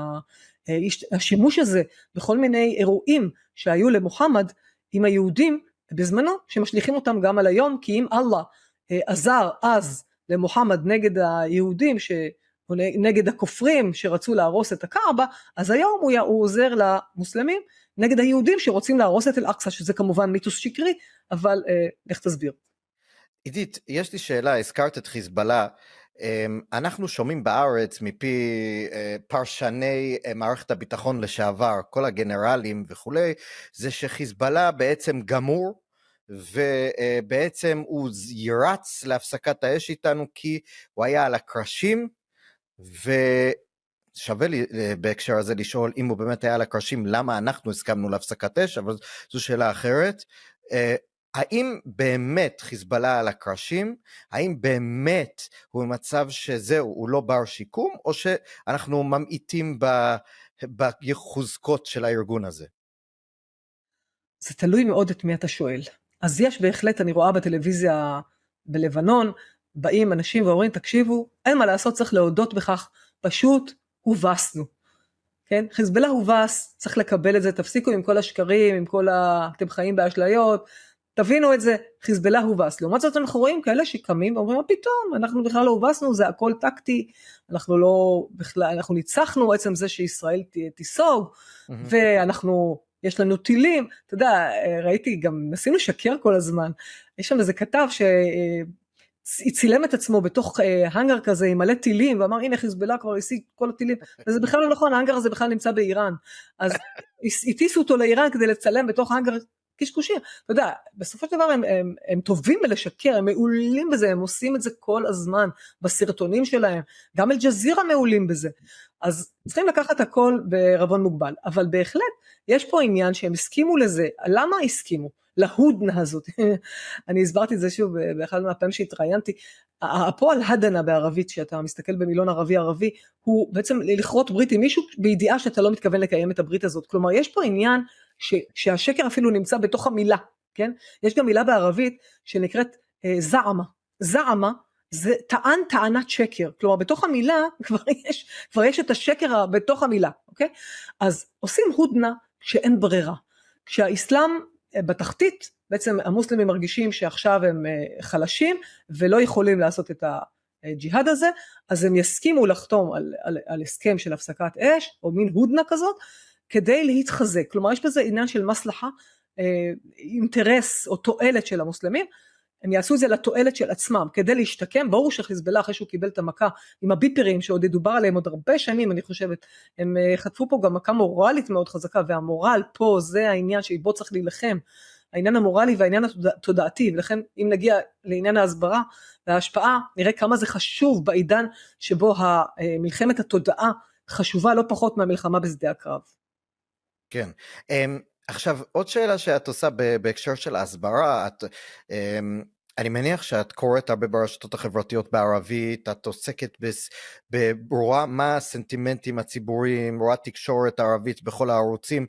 Speaker 2: השימוש הזה בכל מיני אירועים שהיו למוחמד עם היהודים בזמנו, שמשליכים אותם גם על היום, כי אם אללה עזר אז למוחמד נגד היהודים, נגד הכופרים שרצו להרוס את הקעבה, אז היום הוא עוזר למוסלמים נגד היהודים שרוצים להרוס את אל-אקצא, שזה כמובן מיתוס שקרי, אבל לך תסביר.
Speaker 1: עידית, יש לי שאלה, הזכרת את חיזבאללה, אנחנו שומעים בארץ מפי פרשני מערכת הביטחון לשעבר, כל הגנרלים וכולי, זה שחיזבאללה בעצם גמור, ובעצם הוא ירץ להפסקת האש איתנו כי הוא היה על הקרשים, ושווה לי בהקשר הזה לשאול אם הוא באמת היה על הקרשים, למה אנחנו הסכמנו להפסקת אש, אבל זו שאלה אחרת. האם באמת חיזבאללה על הקרשים, האם באמת הוא במצב שזהו, הוא לא בר שיקום, או שאנחנו ממעיטים בחוזקות של הארגון הזה?
Speaker 2: זה תלוי מאוד את מי אתה שואל. אז יש בהחלט, אני רואה בטלוויזיה בלבנון, באים אנשים ואומרים, תקשיבו, אין מה לעשות, צריך להודות בכך, פשוט הובסנו. כן? חיזבאללה הובס, צריך לקבל את זה, תפסיקו עם כל השקרים, עם כל אתם חיים באשליות, תבינו את זה, חיזבאללה הובס. לעומת זאת אנחנו רואים כאלה שקמים ואומרים, מה פתאום, אנחנו בכלל לא הובסנו, זה הכל טקטי, אנחנו ניצחנו עצם זה שישראל תיסוג, יש לנו טילים, אתה יודע, ראיתי גם, נסים לשקר כל הזמן, יש שם איזה כתב צילם את עצמו בתוך הנגר כזה עם מלא טילים, ואמר הנה חיזבאללה כבר השיג כל הטילים, וזה בכלל לא נכון, ההנגר הזה בכלל נמצא באיראן, אז הטיסו אותו לאיראן כדי לצלם בתוך הנגר קשקושים, אתה יודע, בסופו של דבר הם טובים בלשקר, הם מעולים בזה, הם עושים את זה כל הזמן, בסרטונים שלהם, גם אל-ג'זירה מעולים בזה, אז צריכים לקחת הכל בערבון מוגבל, אבל בהחלט יש פה עניין שהם הסכימו לזה, למה הסכימו? להודנה הזאת, אני הסברתי את זה שוב באחד מהפעמים שהתראיינתי, הפועל הדנה בערבית, שאתה מסתכל במילון ערבי, הוא בעצם לכרות ברית עם מישהו, בידיעה שאתה לא מתכוון לקיים את הברית הזאת, כלומר יש פה עניין שהשקר אפילו נמצא בתוך המילה, כן? יש גם מילה בערבית שנקראת זעמה, זה טענת שקר, כלומר בתוך המילה כבר יש את השקר בתוך המילה, אוקיי? אז עושים הודנה שאין ברירה, כשהאסלאם בתחתית, בעצם המוסלמים מרגישים שעכשיו הם חלשים, ולא יכולים לעשות את הג'יהאד הזה, אז הם יסכימו לחתום על הסכם של הפסקת אש, או מין הודנה כזאת, כדי להתחזק, כלומר יש בזה עניין של מסלחה, אינטרס או תועלת של המוסלמים, הם יעשו את זה לתועלת של עצמם, כדי להשתקם, ברור שחיזבאללה אחרי שהוא קיבל את המכה, עם הביפרים שעוד ידובר עליהם עוד הרבה שנים, אני חושבת, הם חטפו פה גם מכה מורלית מאוד חזקה, והמורל פה זה העניין שבו צריך להילחם, העניין המורלי והעניין התודעתי, ולכן אם נגיע לעניין ההסברה וההשפעה, נראה כמה זה חשוב בעידן שבו מלחמת התודעה חשובה לא פחות מהמלחמה בשדה הקרב.
Speaker 1: כן, עכשיו עוד שאלה שאת עושה בהקשר של ההסברה, אני מניח שאת קוראת הרבה ברשתות החברתיות בערבית, את עוסקת ברואה מה הסנטימנטים הציבוריים, רואה תקשורת ערבית בכל הערוצים,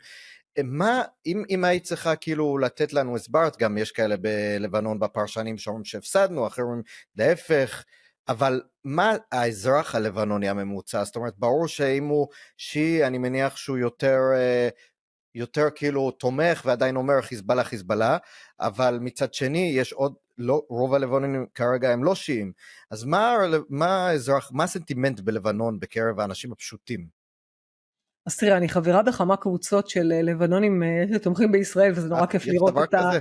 Speaker 1: מה, אם היית צריכה כאילו לתת לנו הסברת, גם יש כאלה בלבנון בפרשנים שאומרים שהפסדנו, אחרים להפך, אבל מה האזרח הלבנוני הממוצע? זאת אומרת, ברור שאם הוא שיעי, אני מניח שהוא יותר כאילו תומך ועדיין אומר חיזבאללה חיזבאללה, אבל מצד שני יש עוד, לא, רוב הלבנונים כרגע הם לא שיעים, אז מה האזרח, מה הסנטימנט בלבנון בקרב האנשים הפשוטים?
Speaker 2: אז תראה, אני חברה בכמה קבוצות של לבנונים שתומכים בישראל, וזה נורא כיף
Speaker 1: יש
Speaker 2: לראות
Speaker 1: דבר
Speaker 2: את
Speaker 1: כזה?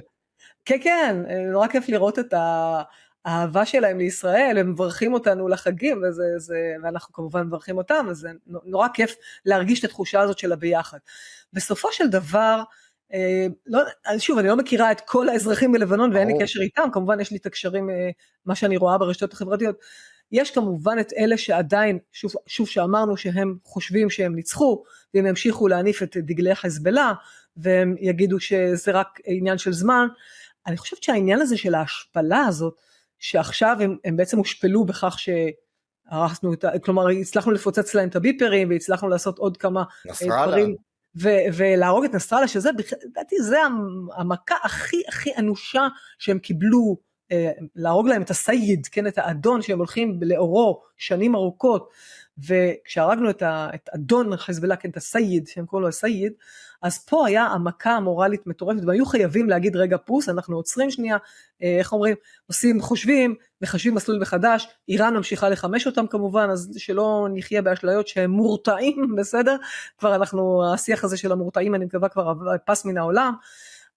Speaker 2: כן, כן, נורא כיף לראות את האהבה שלהם לישראל, הם מברכים אותנו לחגים, ואנחנו כמובן מברכים אותם, אז זה נורא כיף להרגיש את התחושה הזאת של הביחד. בסופו של דבר, לא, שוב, אני לא מכירה את כל האזרחים בלבנון, ואין לי קשר איתם, כמובן יש לי את הקשרים, מה שאני רואה ברשתות החברתיות, יש כמובן את אלה שעדיין, שוב שאמרנו שהם חושבים שהם ניצחו, והם ימשיכו להניף את דגלי חיזבאללה, והם יגידו שזה רק עניין של זמן. אני חושבת שהעניין הזה של ההשפלה הזאת, שעכשיו הם בעצם הושפלו בכך שהרסנו כלומר הצלחנו לפוצץ להם את הביפרים, והצלחנו לעשות עוד כמה דברים, ולהרוג את נסראללה, שזה, לדעתי, זה המכה הכי אנושה שהם קיבלו, להרוג להם את הסייד, כן, את האדון שהם הולכים לאורו שנים ארוכות, וכשהרגנו את אדון חיזבאללה, כן, את הסייד, שהם קוראים לו הסייד, אז פה היה המכה המורלית מטורפת, והיו חייבים להגיד רגע פוס, אנחנו עוצרים שנייה, איך אומרים, חושבים מסלול מחדש, איראן ממשיכה לחמש אותם כמובן, אז שלא נחיה באשליות שהם מורתעים, בסדר? כבר השיח הזה של המורתעים, אני מקווה כבר פס מן העולם,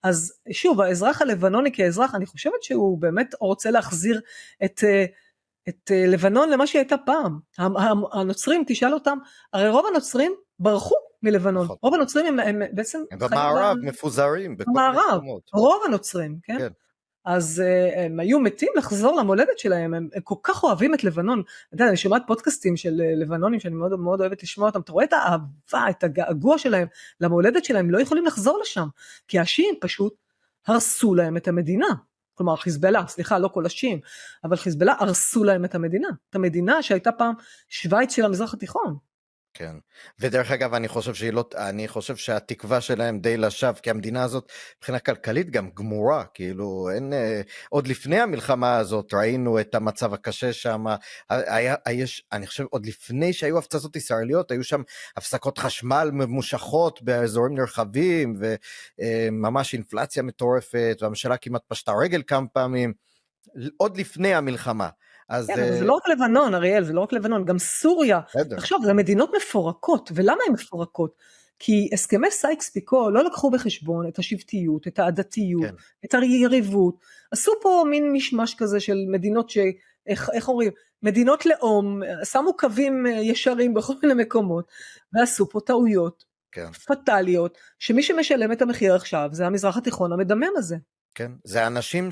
Speaker 2: אז שוב, האזרח הלבנוני כאזרח, אני חושבת שהוא באמת רוצה להחזיר את לבנון למה שהיא הייתה פעם. הנוצרים, תשאל אותם, הרי רוב הנוצרים ברחו מלבנון, רוב הנוצרים הם בעצם
Speaker 1: במערב מפוזרים,
Speaker 2: במערב, רוב הנוצרים, כן? אז הם היו מתים לחזור למולדת שלהם, הם כל כך אוהבים את לבנון, אני שומעת פודקאסטים של לבנונים, שאני מאוד מאוד אוהבת לשמוע אותם, אתה רואה את האהבה, את הגעגוע שלהם, למולדת שלהם, לא יכולים לחזור לשם, כי השיעים פשוט הרסו להם את המדינה, כלומר חיזבאללה, סליחה, לא כל השיעים, אבל חיזבאללה הרסו להם את המדינה שהייתה פעם שוויץ של המזרח התיכון.
Speaker 1: כן, ודרך אגב אני חושב שהתקווה שלהם די לשווא, כי המדינה הזאת מבחינה כלכלית גם גמורה, כאילו עוד לפני המלחמה הזאת ראינו את המצב הקשה שם, אני חושב עוד לפני שהיו הפצצות ישראליות, היו שם הפסקות חשמל ממושכות באזורים נרחבים, וממש אינפלציה מטורפת, והממשלה כמעט פשטה רגל כמה פעמים, עוד לפני המלחמה.
Speaker 2: כן, אבל זה לא רק לבנון, אריאל, זה לא רק לבנון, גם סוריה. עכשיו, זה מדינות מפורקות, ולמה הן מפורקות? כי הסכמי סייקס-פיקו לא לקחו בחשבון את השבטיות, את העדתיות, את היריבות, עשו פה מין משמש כזה של מדינות איך אומרים, מדינות לאום, שמו קווים ישרים בכל מיני מקומות, ועשו פה טעויות פטליות, שמי שמשלם את המחיר עכשיו, זה המזרח התיכון המדמם הזה.
Speaker 1: כן, זה אנשים,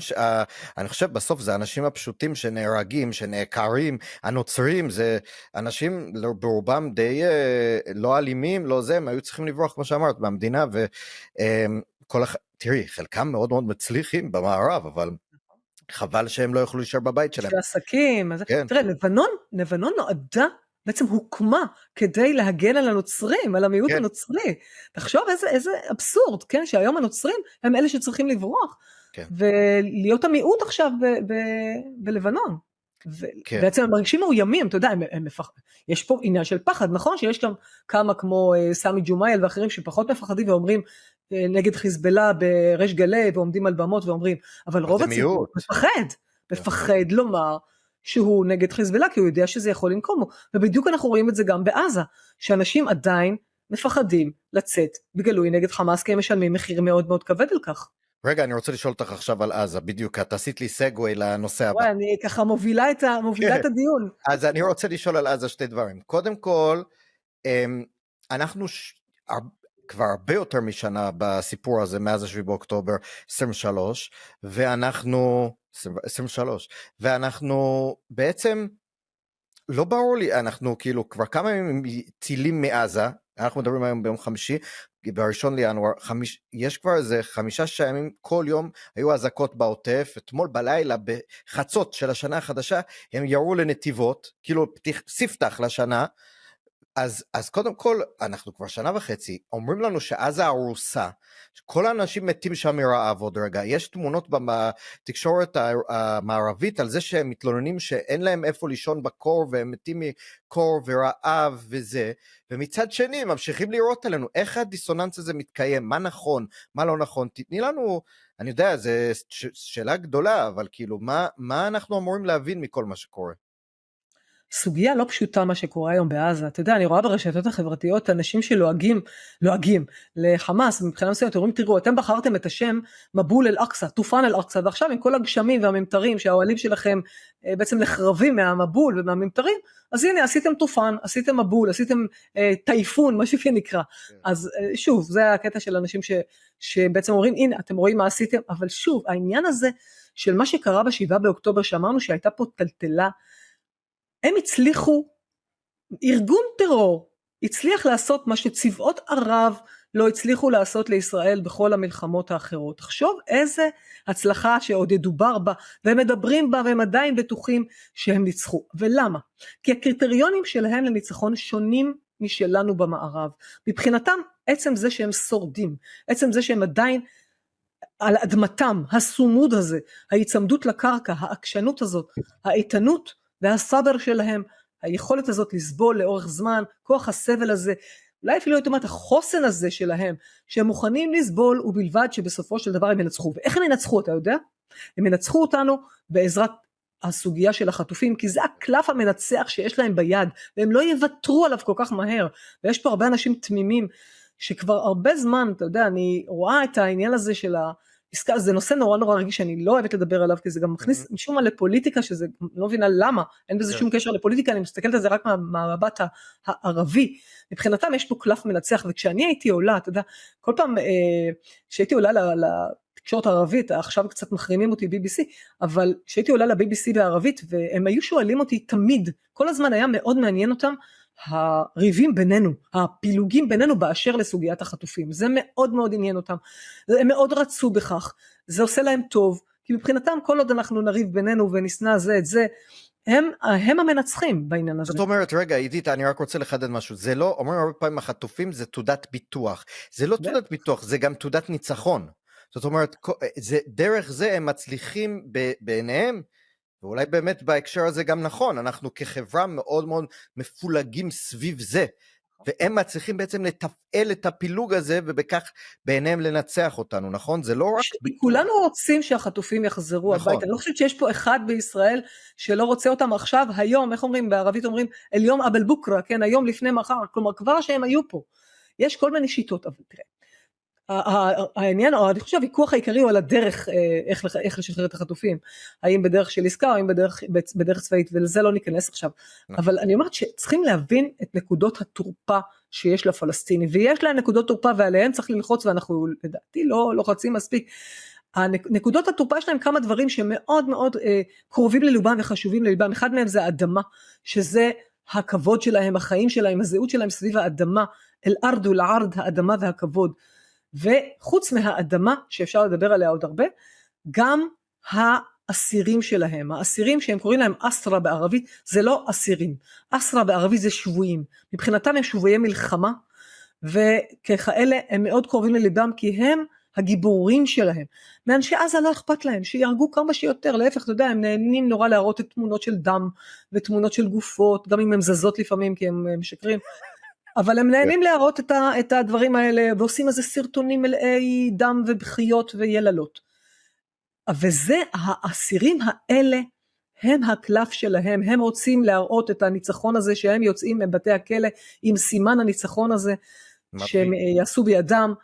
Speaker 1: אני חושב בסוף זה האנשים הפשוטים שנהרגים, שנעקרים, הנוצרים, זה אנשים ברובם די לא אלימים, לא זה, הם היו צריכים לברוח כמו שאמרת מהמדינה, תראי, חלקם מאוד מאוד מצליחים במערב, אבל חבל שהם לא יוכלו להישאר בבית שלהם.
Speaker 2: שעסקים, תראה, לבנון נועדה, בעצם הוקמה כדי להגן על הנוצרים, על המיעוט הנוצרי. תחשוב איזה אבסורד, כן? שהיום הנוצרים הם אלה שצריכים לברוח, ולהיות המיעוט עכשיו בלבנון. בעצם הם מרגישים מאוימים, אתה יודע, יש פה עניין של פחד, נכון? שיש גם כמה כמו סמי ג'ומייל ואחרים שפחות מפחדים ואומרים נגד חיזבאללה בריש גלי, ועומדים על במות ואומרים, אבל רוב הציבור מפחד לומר, שהוא נגד חיזבאללה, כי הוא יודע שזה יכול לנקום, ובדיוק אנחנו רואים את זה גם בעזה, שאנשים עדיין מפחדים לצאת בגלוי נגד חמאס, כי הם משלמים מחיר מאוד מאוד כבד על כך.
Speaker 1: רגע, אני רוצה לשאול אותך עכשיו על עזה, בדיוק, אתה עשית לי סגווי לנושא הבא.
Speaker 2: אני ככה מובילה את הדיון.
Speaker 1: אז אני רוצה לשאול על עזה שתי דברים. קודם כל, אנחנו כבר הרבה יותר משנה בסיפור הזה, מאז 7 באוקטובר 23, ואנחנו בעצם, לא ברור לי, אנחנו כאילו כבר כמה ימים טילים מעזה, אנחנו מדברים היום ביום חמישי, בראשון לינואר, יש כבר איזה 5-6 ימים, כל יום היו אזעקות בעוטף, אתמול בלילה בחצות של השנה החדשה, הם ירו לנתיבות, כאילו ספתח לשנה, אז קודם כל, אנחנו כבר שנה וחצי, אומרים לנו שעזה הרוסה, כל האנשים מתים שם מרעב עוד רגע, יש תמונות בתקשורת המערבית על זה שהם מתלוננים שאין להם איפה לישון בקור, והם מתים מקור ורעב וזה, ומצד שני ממשיכים לראות עלינו, איך הדיסוננס הזה מתקיים, מה נכון, מה לא נכון, תתני לנו, אני יודע, זו שאלה גדולה, אבל כאילו, מה אנחנו אמורים להבין מכל מה שקורה?
Speaker 2: סוגיה לא פשוטה מה שקורה היום בעזה. אתה יודע, אני רואה ברשתות החברתיות אנשים שלועגים לחמאס, מבחינה מסוימת, אומרים, תראו, אתם בחרתם את השם מבול אל-אקצא, טופן אל-אקצא, ועכשיו עם כל הגשמים והממטרים, שהאוהלים שלכם בעצם נחרבים מהמבול ומהממטרים, אז הנה, עשיתם טופן, עשיתם מבול, עשיתם טייפון, מה שנקרא. אז שוב, זה הקטע של אנשים שבעצם אומרים, הנה, אתם רואים מה עשיתם, אבל שוב, העניין הזה של מה שקרה ב7 באוקטובר, שאמרנו שהייתה פה טלטלה, הם הצליחו, ארגון טרור, הצליח לעשות מה שצבאות ערב לא הצליחו לעשות לישראל בכל המלחמות האחרות. תחשוב איזה הצלחה שעוד ידובר בה, והם מדברים בה, והם עדיין בטוחים שהם ניצחו. ולמה? כי הקריטריונים שלהם לניצחון שונים משלנו במערב. מבחינתם, עצם זה שהם שורדים, עצם זה שהם עדיין על אדמתם, הסומוד הזה, ההיצמדות לקרקע, העקשנות הזאת, האיתנות, והסבר שלהם, היכולת הזאת לסבול לאורך זמן, כוח הסבל הזה, אולי אפילו יותר מעט החוסן הזה שלהם, שהם מוכנים לסבול ובלבד שבסופו של דבר הם ינצחו. ואיך הם ינצחו, אתה יודע? הם ינצחו אותנו בעזרת הסוגיה של החטופים, כי זה הקלף המנצח שיש להם ביד, והם לא יוותרו עליו כל כך מהר. ויש פה הרבה אנשים תמימים, שכבר הרבה זמן, אתה יודע, אני רואה את העניין הזה של זה נושא נורא נורא רגיש שאני לא אוהבת לדבר עליו, כי זה גם מכניס משום מה לפוליטיקה, שזה לא מבינה למה, אין בזה שום קשר לפוליטיקה, אני מסתכלת על זה רק מהמבט הערבי, מבחינתם יש פה קלף מנצח, וכשאני הייתי עולה, אתה יודע, כל פעם שהייתי עולה לתקשורת הערבית, עכשיו קצת מחרימים אותי BBC, אבל כשהייתי עולה ל-BBC בערבית, והם היו שואלים אותי תמיד, כל הזמן היה מאוד מעניין אותם, הריבים בינינו, הפילוגים בינינו באשר לסוגיית החטופים, זה מאוד מאוד עניין אותם, הם מאוד רצו בכך, זה עושה להם טוב, כי מבחינתם כל עוד אנחנו נריב בינינו ונסנע זה את זה, הם המנצחים בעניין הזה.
Speaker 1: זאת אומרת, רגע, עידית, אני רק רוצה לחדד משהו, זה לא, אומרים הרבה פעמים החטופים זה תעודת ביטוח, זה לא תעודת ביטוח, זה גם תעודת ניצחון, זאת אומרת, דרך זה הם מצליחים בעיניהם, ואולי באמת בהקשר הזה גם נכון, אנחנו כחברה מאוד מאוד מפולגים סביב זה, והם מצליחים בעצם לתפעל את הפילוג הזה, ובכך בעיניהם לנצח אותנו, נכון? זה לא רק...
Speaker 2: כולנו רוצים שהחטופים יחזרו הביתה, אני לא חושבת שיש פה אחד בישראל שלא רוצה אותם עכשיו, היום, איך אומרים, בערבית אומרים, אל יום אבל בוקרה, כן, היום לפני מחר, כלומר כבר שהם היו פה, יש כל מיני שיטות, אבל תראה, העניין, או אני חושב הוויכוח העיקרי הוא על הדרך, איך לשחרר את החטופים, האם בדרך של עסקה או האם בדרך צבאית, ולזה לא ניכנס עכשיו, אבל אני אומרת שצריכים להבין את נקודות התורפה שיש לפלסטינים, ויש להם נקודות תורפה ועליהם צריך ללחוץ, ואנחנו לדעתי לא לוחצים מספיק, הנקודות התורפה יש להם כמה דברים שמאוד מאוד קרובים ללובם וחשובים ללבם, אחד מהם זה האדמה, שזה הכבוד שלהם, החיים שלהם, הזהות שלהם סביב האדמה, אל ארד ולערד, האדמה והכבוד, וחוץ מהאדמה שאפשר לדבר עליה עוד הרבה, גם האסירים שלהם, האסירים שהם קוראים להם אסרה בערבית, זה לא אסירים, אסרה בערבית זה שבויים, מבחינתם הם שבויי מלחמה, וככאלה הם מאוד קרובים לליבם, כי הם הגיבורים שלהם, מאנשי עזה לא אכפת להם, שירגו כמה שיותר, להפך, אתה יודע, הם נהנים נורא להראות את תמונות של דם, ותמונות של גופות, גם אם הם זזות לפעמים, כי הם משקרים, אבל הם נהנים להראות את הדברים האלה, ועושים איזה סרטונים מלאי דם ובחיות ויללות. וזה, האסירים האלה, הם הקלף שלהם, הם רוצים להראות את הניצחון הזה, שהם יוצאים מבתי הכלא, עם סימן הניצחון הזה, שהם יעשו בידם,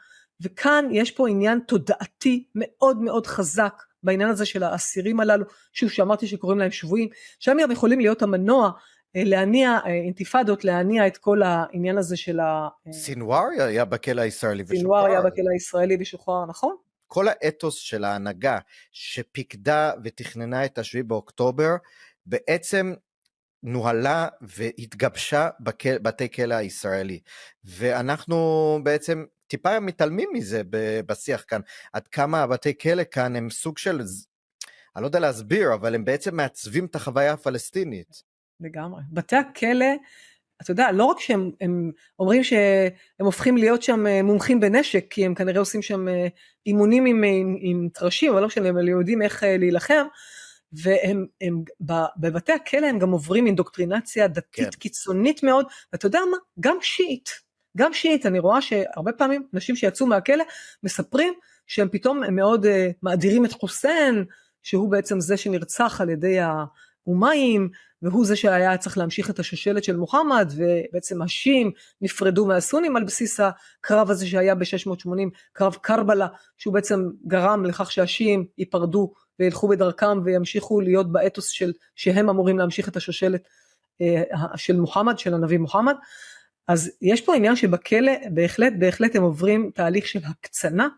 Speaker 2: וכאן יש פה עניין תודעתי, מאוד מאוד חזק, בעניין הזה של האסירים הללו, שוב שאמרתי שקוראים להם שבויים, שהם יכולים להיות המנוע, להניע אינתיפאדות, להניע את כל העניין הזה של
Speaker 1: סינואר היה בכלא הישראלי ושוחרר.
Speaker 2: סינואר היה בכלא הישראלי ושוחרר, נכון?
Speaker 1: כל האתוס של ההנהגה שפיקדה ותכננה את 7 באוקטובר, בעצם נוהלה והתגבשה בבתי כלא הישראלי. ואנחנו בעצם טיפה מתעלמים מזה בשיח כאן, עד כמה הבתי כלא כאן הם סוג של, אני לא יודע להסביר, אבל הם בעצם מעצבים את החוויה הפלסטינית.
Speaker 2: לגמרי. בתי הכלא, אתה יודע, לא רק שהם אומרים שהם הופכים להיות שם מומחים בנשק, כי הם כנראה עושים שם אימונים עם טרשים, אבל לא משנה, הם יודעים איך להילחם, והם בבתי הכלא הם גם עוברים אינדוקטרינציה דתית קיצונית מאוד, ואתה יודע מה? גם שיעית, אני רואה שהרבה פעמים אנשים שיצאו מהכלא מספרים שהם פתאום מאוד מאדירים את חוסיין, שהוא בעצם זה שנרצח על ידי האומיים, והוא זה שהיה צריך להמשיך את השושלת של מוחמד, ובעצם השיעים נפרדו מהסונים על בסיס הקרב הזה שהיה ב-680, קרב קרבלה, שהוא בעצם גרם לכך שהשיעים ייפרדו וילכו בדרכם וימשיכו להיות באתוס שהם אמורים להמשיך את השושלת של מוחמד, של הנביא מוחמד. אז יש פה עניין שבכלא בהחלט הם עוברים תהליך של הקצנה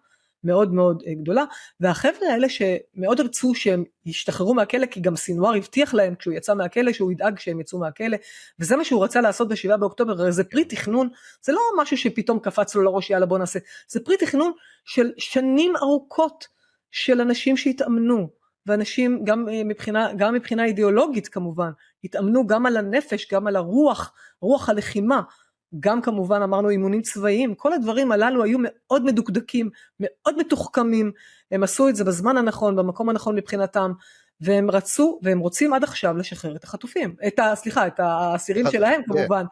Speaker 2: מאוד מאוד גדולה, והחבר'ה האלה שמאוד רצו שהם ישתחררו מהכלא, כי גם סינואר הבטיח להם כשהוא יצא מהכלא, שהוא ידאג שהם יצאו מהכלא, וזה מה שהוא רצה לעשות ב7 באוקטובר, הרי זה פרי תכנון, זה לא משהו שפתאום קפץ לו לראש, יאללה בוא נעשה, זה פרי תכנון של שנים ארוכות, של אנשים שהתאמנו, ואנשים גם מבחינה אידיאולוגית כמובן, התאמנו גם על הנפש, גם על רוח הלחימה, גם כמובן אמרנו אימונים צבאיים, כל הדברים הללו היו מאוד מדוקדקים, מאוד מתוחכמים, הם עשו את זה בזמן הנכון, במקום הנכון מבחינתם, והם רצו, והם רוצים עד עכשיו לשחרר את החטופים, את האסירים שלהם כמובן,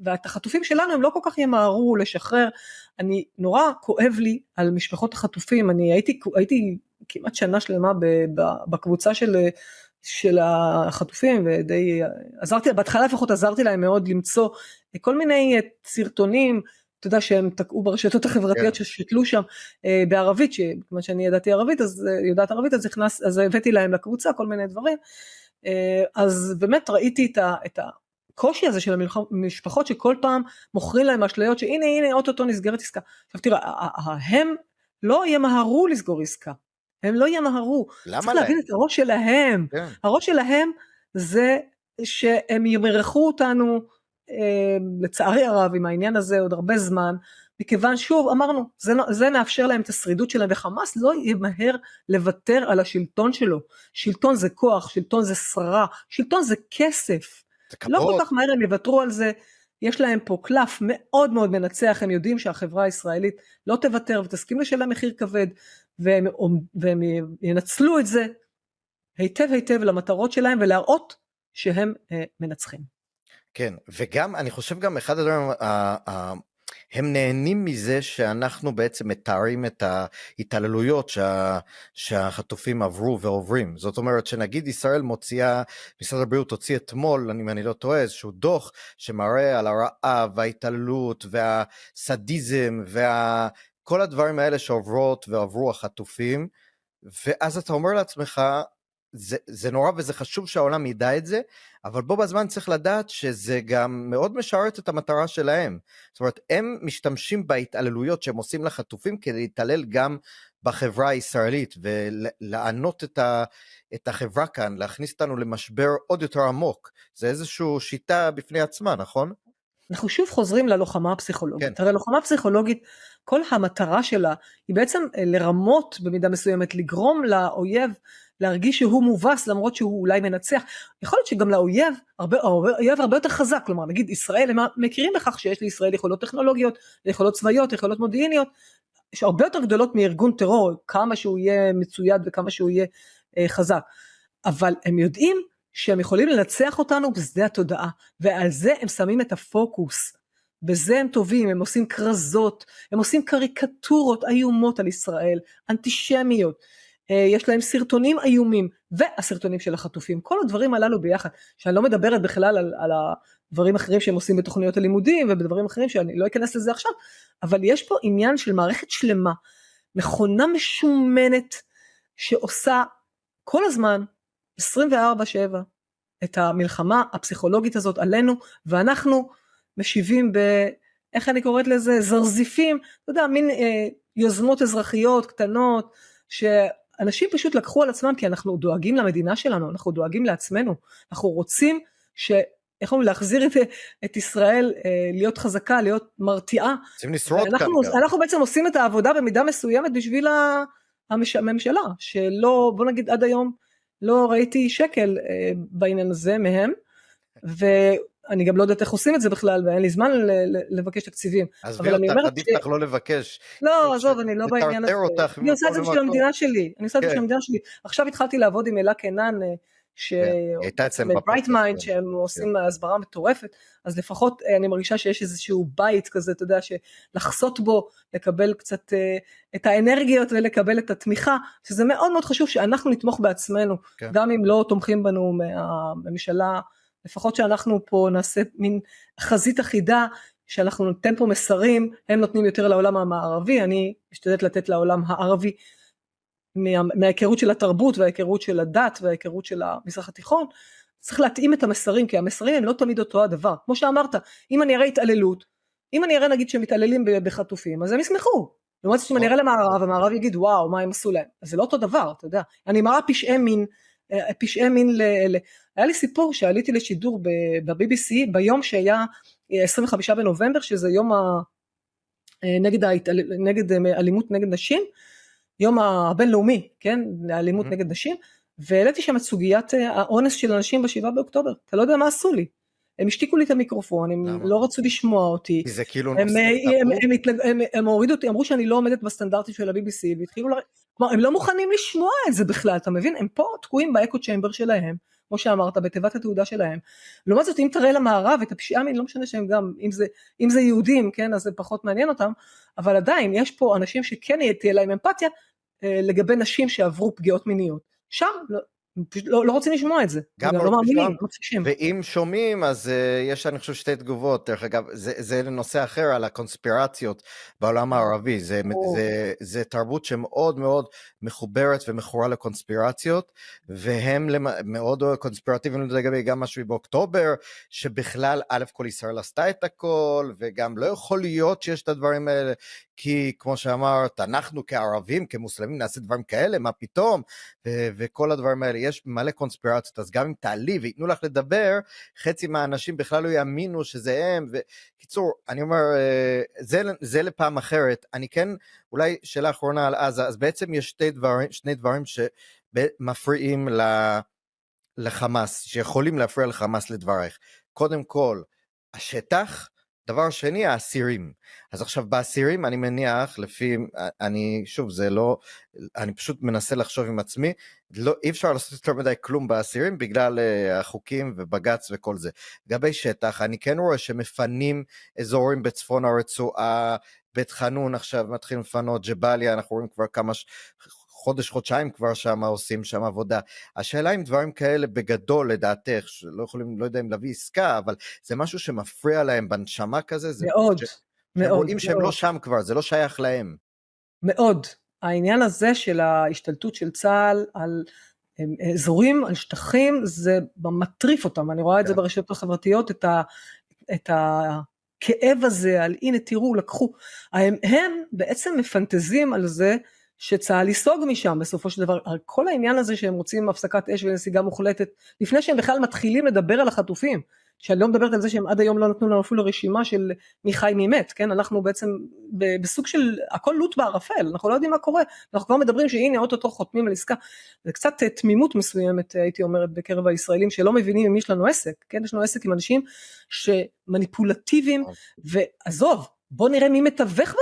Speaker 2: ואת החטופים שלנו הם לא כל כך ימהרו לשחרר, אני נורא כואב לי על משפחות החטופים, אני הייתי כמעט שנה שלמה בקבוצה של החטופים, ודי בהתחלה לפחות עזרתי להם מאוד למצוא כל מיני סרטונים, אתה יודע שהם תקעו ברשתות החברתיות ששתלו שם בערבית, כמו שאני ידעתי ערבית, אז הבאתי להם לקבוצה כל מיני דברים, אז באמת ראיתי את הקושי הזה של המשפחות, שכל פעם מוכרים להם אשליות, שהנה אוטוטו נסגרת עסקה. עכשיו תראה, הם לא ימהרו לסגור עסקה, הם לא ימהרו, צריך להבין את הראש שלהם, הראש שלהם זה שהם ימרחו אותנו, לצערי הרב עם העניין הזה עוד הרבה זמן, מכיוון שוב אמרנו, זה נאפשר להם את השרידות שלהם, וחמאס לא ימהר לוותר על השלטון שלו, שלטון זה כוח, שלטון זה שררה, שלטון זה כסף, לא כל כך מהר הם יוותרו על זה, יש להם פה קלף מאוד מאוד מנצח, הם יודעים שהחברה הישראלית לא תוותר ותסכים לשלם מחיר כבד, והם ינצלו את זה היטב למטרות שלהם, ולהראות שהם מנצחים.
Speaker 1: כן, וגם, אני חושב גם אחד הדברים, הם נהנים מזה שאנחנו בעצם מתארים את ההתעללויות שהחטופים עברו ועוברים. זאת אומרת שנגיד ישראל מוציאה, משרד הבריאות הוציא אתמול, אם אני לא טועה, איזשהו דוח שמראה על הרעב וההתעללות והסדיזם כל הדברים האלה שעוברות ועברו החטופים, ואז אתה אומר לעצמך, זה נורא וזה חשוב שהעולם ידע את זה, אבל בו בזמן צריך לדעת שזה גם מאוד משרת את המטרה שלהם. זאת אומרת, הם משתמשים בהתעללויות שהם עושים לחטופים, כדי להתעלל גם בחברה הישראלית, ולענות את החברה כאן, להכניס אותנו למשבר עוד יותר עמוק. זה איזושהי שיטה בפני עצמה, נכון?
Speaker 2: אנחנו שוב חוזרים ללוחמה הפסיכולוגית. הרי לוחמה פסיכולוגית, כל המטרה שלה, היא בעצם לרמות במידה מסוימת, לגרום לאויב, להרגיש שהוא מובס, למרות שהוא אולי מנצח. יכול להיות שגם לאויב, האויב הרבה יותר חזק, כלומר, נגיד ישראל, הם מכירים בכך שיש לישראל יכולות טכנולוגיות, יכולות צבאיות, יכולות מודיעיניות, שהרבה יותר גדולות מארגון טרור, כמה שהוא יהיה מצויד וכמה שהוא יהיה חזק. אבל הם יודעים שהם יכולים לנצח אותנו בשדה התודעה, ועל זה הם שמים את הפוקוס, בזה הם טובים, הם עושים קרזות, הם עושים קריקטורות איומות על ישראל, אנטישמיות, יש להם סרטונים איומים, והסרטונים של החטופים, כל הדברים הללו ביחד, שאני לא מדברת בכלל על הדברים אחרים שהם עושים בתוכניות הלימודים, ובדברים אחרים שאני לא אכנס לזה עכשיו, אבל יש פה עניין של מערכת שלמה, מכונה משומנת, שעושה כל הזמן, 24/7, את המלחמה הפסיכולוגית הזאת עלינו, ואנחנו משיבים איך אני קוראת לזה, זרזיפים, אתה יודע, מין יוזמות אזרחיות קטנות, שאנשים פשוט לקחו על עצמם, כי אנחנו דואגים למדינה שלנו, אנחנו דואגים לעצמנו, אנחנו רוצים איך אומרים, להחזיר את ישראל, להיות חזקה, להיות מרתיעה. אנחנו בעצם עושים את העבודה במידה מסוימת, בשביל הממשלה, שלא, בוא נגיד עד היום, לא ראיתי שקל בעניין הזה מהם, אני גם לא יודעת איך עושים את זה בכלל, ואין לי זמן לבקש תקציבים.
Speaker 1: אז
Speaker 2: אבל אני אומרת
Speaker 1: עדיף לך לא לבקש.
Speaker 2: לא, עזוב, אני לא בעניין הזה. אני עושה את זה בשביל המדינה שלי. עכשיו התחלתי לעבוד עם אלה קנן, ברייט מיינד, שהם עושים הסברה מטורפת, אז לפחות אני מרגישה שיש איזשהו בית כזה, אתה יודע, שלחסות בו, לקבל קצת את האנרגיות ולקבל את התמיכה, שזה מאוד מאוד חשוב שאנחנו נתמוך בעצמנו, גם אם לא תומכים בנו מהממשלה, לפחות שאנחנו פה נעשה מין חזית אחידה, שאנחנו נותן פה מסרים, הם נותנים יותר לעולם המערבי, אני משתדלת לתת לעולם הערבי, מההיכרות של התרבות וההיכרות של הדת וההיכרות של המזרח התיכון, צריך להתאים את המסרים, כי המסרים הם לא תמיד אותו הדבר. כמו שאמרת, אם אני אראה התעללות, אם אני אראה נגיד שמתעללים בחטופים, אז הם ישמחו. לעומת זאת, אם אני אראה למערב, המערב יגיד, וואו, מה הם עשו להם? אז זה לא אותו דבר, אתה יודע. אני מראה פשעי מין היה לי סיפור שעליתי לשידור ב-BBC, ביום שהיה 25 בנובמבר, שזה יום נגד אלימות נגד נשים, יום הבינלאומי, כן, לאלימות נגד נשים, והעליתי שם את סוגיית האונס של אנשים ב7 באוקטובר, אתה לא יודע מה עשו לי, הם השתיקו לי את המיקרופון, הם לא רצו לשמוע אותי, הם הורידו אותי, אמרו שאני לא עומדת בסטנדרטים של ה-BBC, והתחילו כלומר, הם לא מוכנים לשמוע את זה בכלל, אתה מבין, הם פה תקועים באקו צ'יימבר שלהם, כמו שאמרת, בתיבת התעודה שלהם, לעומת זאת, אם תראה למערב את הפשיעה מין, לא משנה שהם גם, אם זה יהודים, כן, אז זה פחות מעניין אותם, אבל עדיין, יש פה אנשים שכן תהיה להם אמפתיה, לגבי נשים שעברו פגיעות מיניות, שם לא רוצים לשמוע את זה,
Speaker 1: גם
Speaker 2: לא מאמינים,
Speaker 1: ואם שומעים, אז יש אני חושב שתי תגובות, דרך אגב, זה נושא אחר על הקונספירציות בעולם הערבי, זה תרבות שמאוד מאוד מחוברת ומכורה לקונספירציות, והם מאוד קונספירטיביים לגבי גם משהו באוקטובר, שבכלל א' כל ישראל עשתה את הכל, וגם לא יכול להיות שיש את הדברים האלה, כי כמו שאמרת, אנחנו כערבים, כמוסלמים נעשה דברים כאלה, מה פתאום, וכל הדברים האלה, יש מלא קונספירציות, אז גם אם תעלי ויתנו לך לדבר, חצי מהאנשים בכלל לא יאמינו שזה הם, וקיצור, אני אומר, זה לפעם אחרת, אני כן, אולי שאלה אחרונה על עזה, אז בעצם יש שני דברים שמפריעים לחמאס, שיכולים להפריע לחמאס לדברך, קודם כל, השטח, דבר שני, האסירים. אז עכשיו באסירים אני מניח, שוב זה לא, אני פשוט מנסה לחשוב עם עצמי, אי אפשר לעשות יותר מדי כלום באסירים, בגלל החוקים ובגץ וכל זה. לגבי שטח, אני כן רואה שמפנים אזורים בצפון הרצועה, בית חנון עכשיו מתחילים לפנות, ג'באליה, אנחנו רואים כבר כמה חודשיים כבר שם עושים שם עבודה. השאלה אם דברים כאלה בגדול לדעתך, שלא יכולים, לא יודע אם להביא עסקה, אבל זה משהו שמפריע להם בנשמה כזה?
Speaker 2: מאוד, מאוד.
Speaker 1: רואים שהם לא שם כבר, זה לא שייך להם.
Speaker 2: מאוד. העניין הזה של ההשתלטות של צה"ל על אזורים, על שטחים, זה מטריף אותם. אני רואה את זה ברשתות החברתיות, את הכאב הזה, על הנה תראו, לקחו. הם בעצם מפנטזים על זה, שצה"ל ייסוג משם בסופו של דבר, על כל העניין הזה שהם רוצים הפסקת אש ונסיגה מוחלטת, לפני שהם בכלל מתחילים לדבר על החטופים, שאני לא מדברת על זה שהם עד היום לא נתנו לנו אפילו רשימה של מי חי מי מת, כן? אנחנו בעצם בסוג של הכל לוט בערפל, אנחנו לא יודעים מה קורה, אנחנו כבר מדברים שהנה אוטוטו חותמים על עסקה, זה קצת תמימות מסוימת הייתי אומרת בקרב הישראלים שלא מבינים אם יש לנו עסק, כן? יש לנו עסק עם אנשים שמניפולטיביים, ועזוב, בוא נראה מי מתווך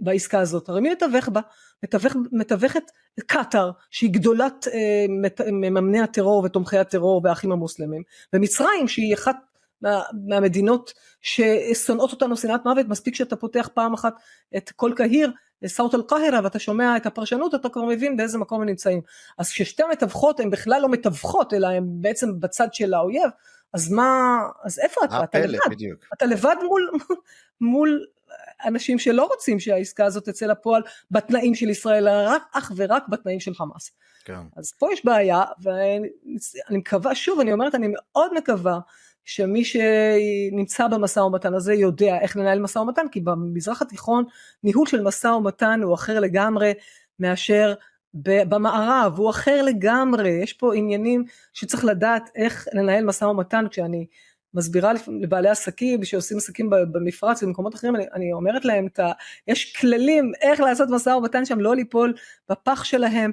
Speaker 2: בעסקה הזאת, הרי מי מתווך בה? מתווכת קטר, שהיא גדולת מממני הטרור ותומכי הטרור והאחים המוסלמים, ומצרים שהיא אחת מהמדינות ששונאות אותנו שנאת מוות, מספיק שאתה פותח פעם אחת את כל קהיר, סאוט אל קהירה, ואתה שומע את הפרשנות, אתה כבר מבין באיזה מקום הם נמצאים. אז כששתי המתווכות הן בכלל לא מתווכות, אלא הן בעצם בצד של האויב, אז איפה אתה? אתה לבד. אתה לבד מול אנשים שלא רוצים שהעסקה הזאת תצא לפועל בתנאים של ישראל, אך ורק בתנאים של חמאס.
Speaker 1: כן. אז
Speaker 2: פה יש בעיה, ואני מקווה, שוב אני אומרת, אני מאוד מקווה, שמי שנמצא במשא ומתן הזה יודע איך לנהל משא ומתן, כי במזרח התיכון ניהול של משא ומתן הוא אחר לגמרי מאשר במערב, הוא אחר לגמרי, יש פה עניינים שצריך לדעת איך לנהל משא ומתן, כשאני מסבירה לבעלי עסקים שעושים עסקים במפרץ ובמקומות אחרים, אני אומרת להם, יש כללים איך לעשות משא ומתן שם, לא ליפול בפח שלהם,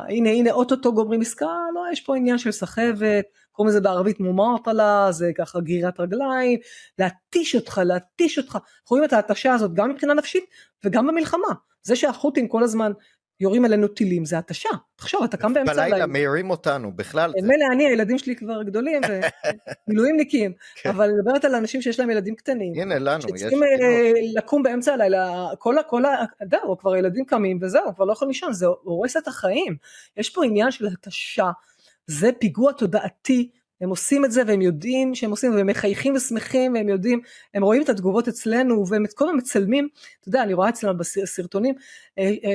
Speaker 2: הנה אוטוטו גומרים עסקה, לא, יש פה עניין של סחבת, קוראים לזה בערבית מומרטלה, זה ככה גרירת רגליים, להתיש אותך, רואים את ההתשה הזאת גם מבחינה נפשית וגם במלחמה, זה שהחות'ים כל הזמן יורים עלינו טילים, זה התשה, תחשוב, אתה קם באמצע
Speaker 1: בלילה מהירים אותנו, בכלל זה.
Speaker 2: מילא אני, הילדים שלי כבר גדולים, ומילואימניקים, אבל אני מדברת על אנשים שיש להם ילדים קטנים,
Speaker 1: הנה לנו,
Speaker 2: שצריכים לקום באמצע הלילה, או כבר ילדים קמים, וזהו, כבר לא יכול לישון, זה הורס את החיים, יש פה עניין של התשה, זה פיגוע תודעתי, הם עושים את זה, והם יודעים שהם עושים, והם מחייכים ושמחים, והם יודעים, הם רואים את התגובות אצלנו, והם כל הזמן מצלמים, אתה יודע, אני רואה אצלנו בסרטונים,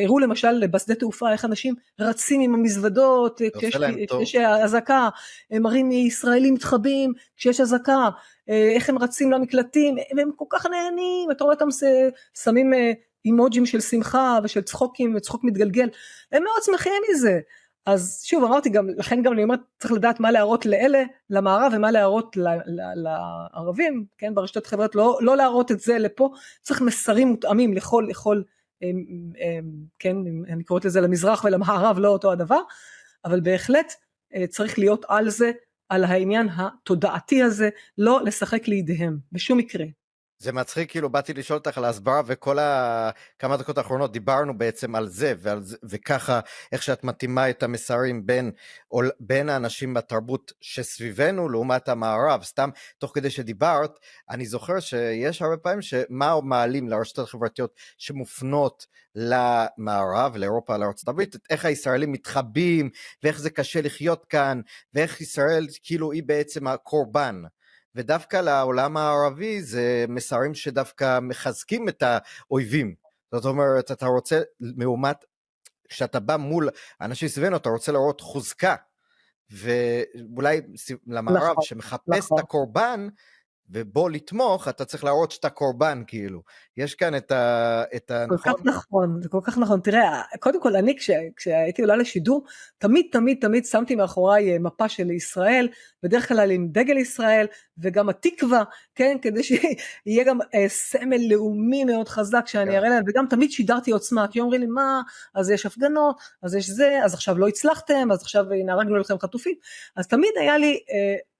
Speaker 2: הראו למשל בשדה תעופה, איך אנשים רצים עם המזוודות, כשיש הזקה, הם מראים ישראלים מתחבאים, כשיש הזקה, איך הם רצים למקלטים, הם כל כך נהנים, אתה רואה אותם שמים אימוג'ים של שמחה, ושל צחוקים, וצחוק מתגלגל, הם מאוד שמחים מזה, אז שוב אמרתי גם, לכן גם אני אומרת, צריך לדעת מה להראות לאלה, למערב, ומה להראות לערבים, כן, ברשתות חברות, לא להראות את זה לפה, צריך מסרים מותאמים לכל, כן, אני קוראת לזה למזרח ולמערב, לא אותו הדבר, אבל בהחלט צריך להיות על זה, על העניין התודעתי הזה, לא לשחק לידיהם, בשום מקרה.
Speaker 1: זה מצחיק, כאילו באתי לשאול אותך על ההסברה, וכל כמה דקות האחרונות דיברנו בעצם על זה, וככה איך שאת מתאימה את המסרים בין האנשים בתרבות שסביבנו לעומת המערב. סתם תוך כדי שדיברת, אני זוכר שיש הרבה פעמים שמה מעלים לרשתות החברתיות שמופנות למערב, לאירופה, לארצות הברית, איך הישראלים מתחבים, ואיך זה קשה לחיות כאן, ואיך ישראל כאילו היא בעצם הקורבן. ודווקא לעולם הערבי זה מסרים שדווקא מחזקים את האויבים. זאת אומרת, אתה רוצה לעומת, כשאתה בא מול אנשים סביבנו, אתה רוצה לראות חוזקה, ואולי למערב שמחפש את הקורבן, ובוא לתמוך, אתה צריך להראות שאתה קורבן, כאילו. יש כאן את
Speaker 2: כל כך נכון, זה כל כך נכון. תראה, קודם כל, אני כשהייתי עולה לשידור, תמיד שמתי מאחוריי מפה של ישראל, בדרך כלל עם דגל ישראל, וגם התקווה, כן, כדי שיהיה גם סמל לאומי מאוד חזק, שאני אראה להם, וגם תמיד שידרתי עוצמה, כי אומרים לי, מה, אז יש הפגנות, אז יש זה, אז עכשיו לא הצלחתם, אז עכשיו נהרגנו לכם חטופים, אז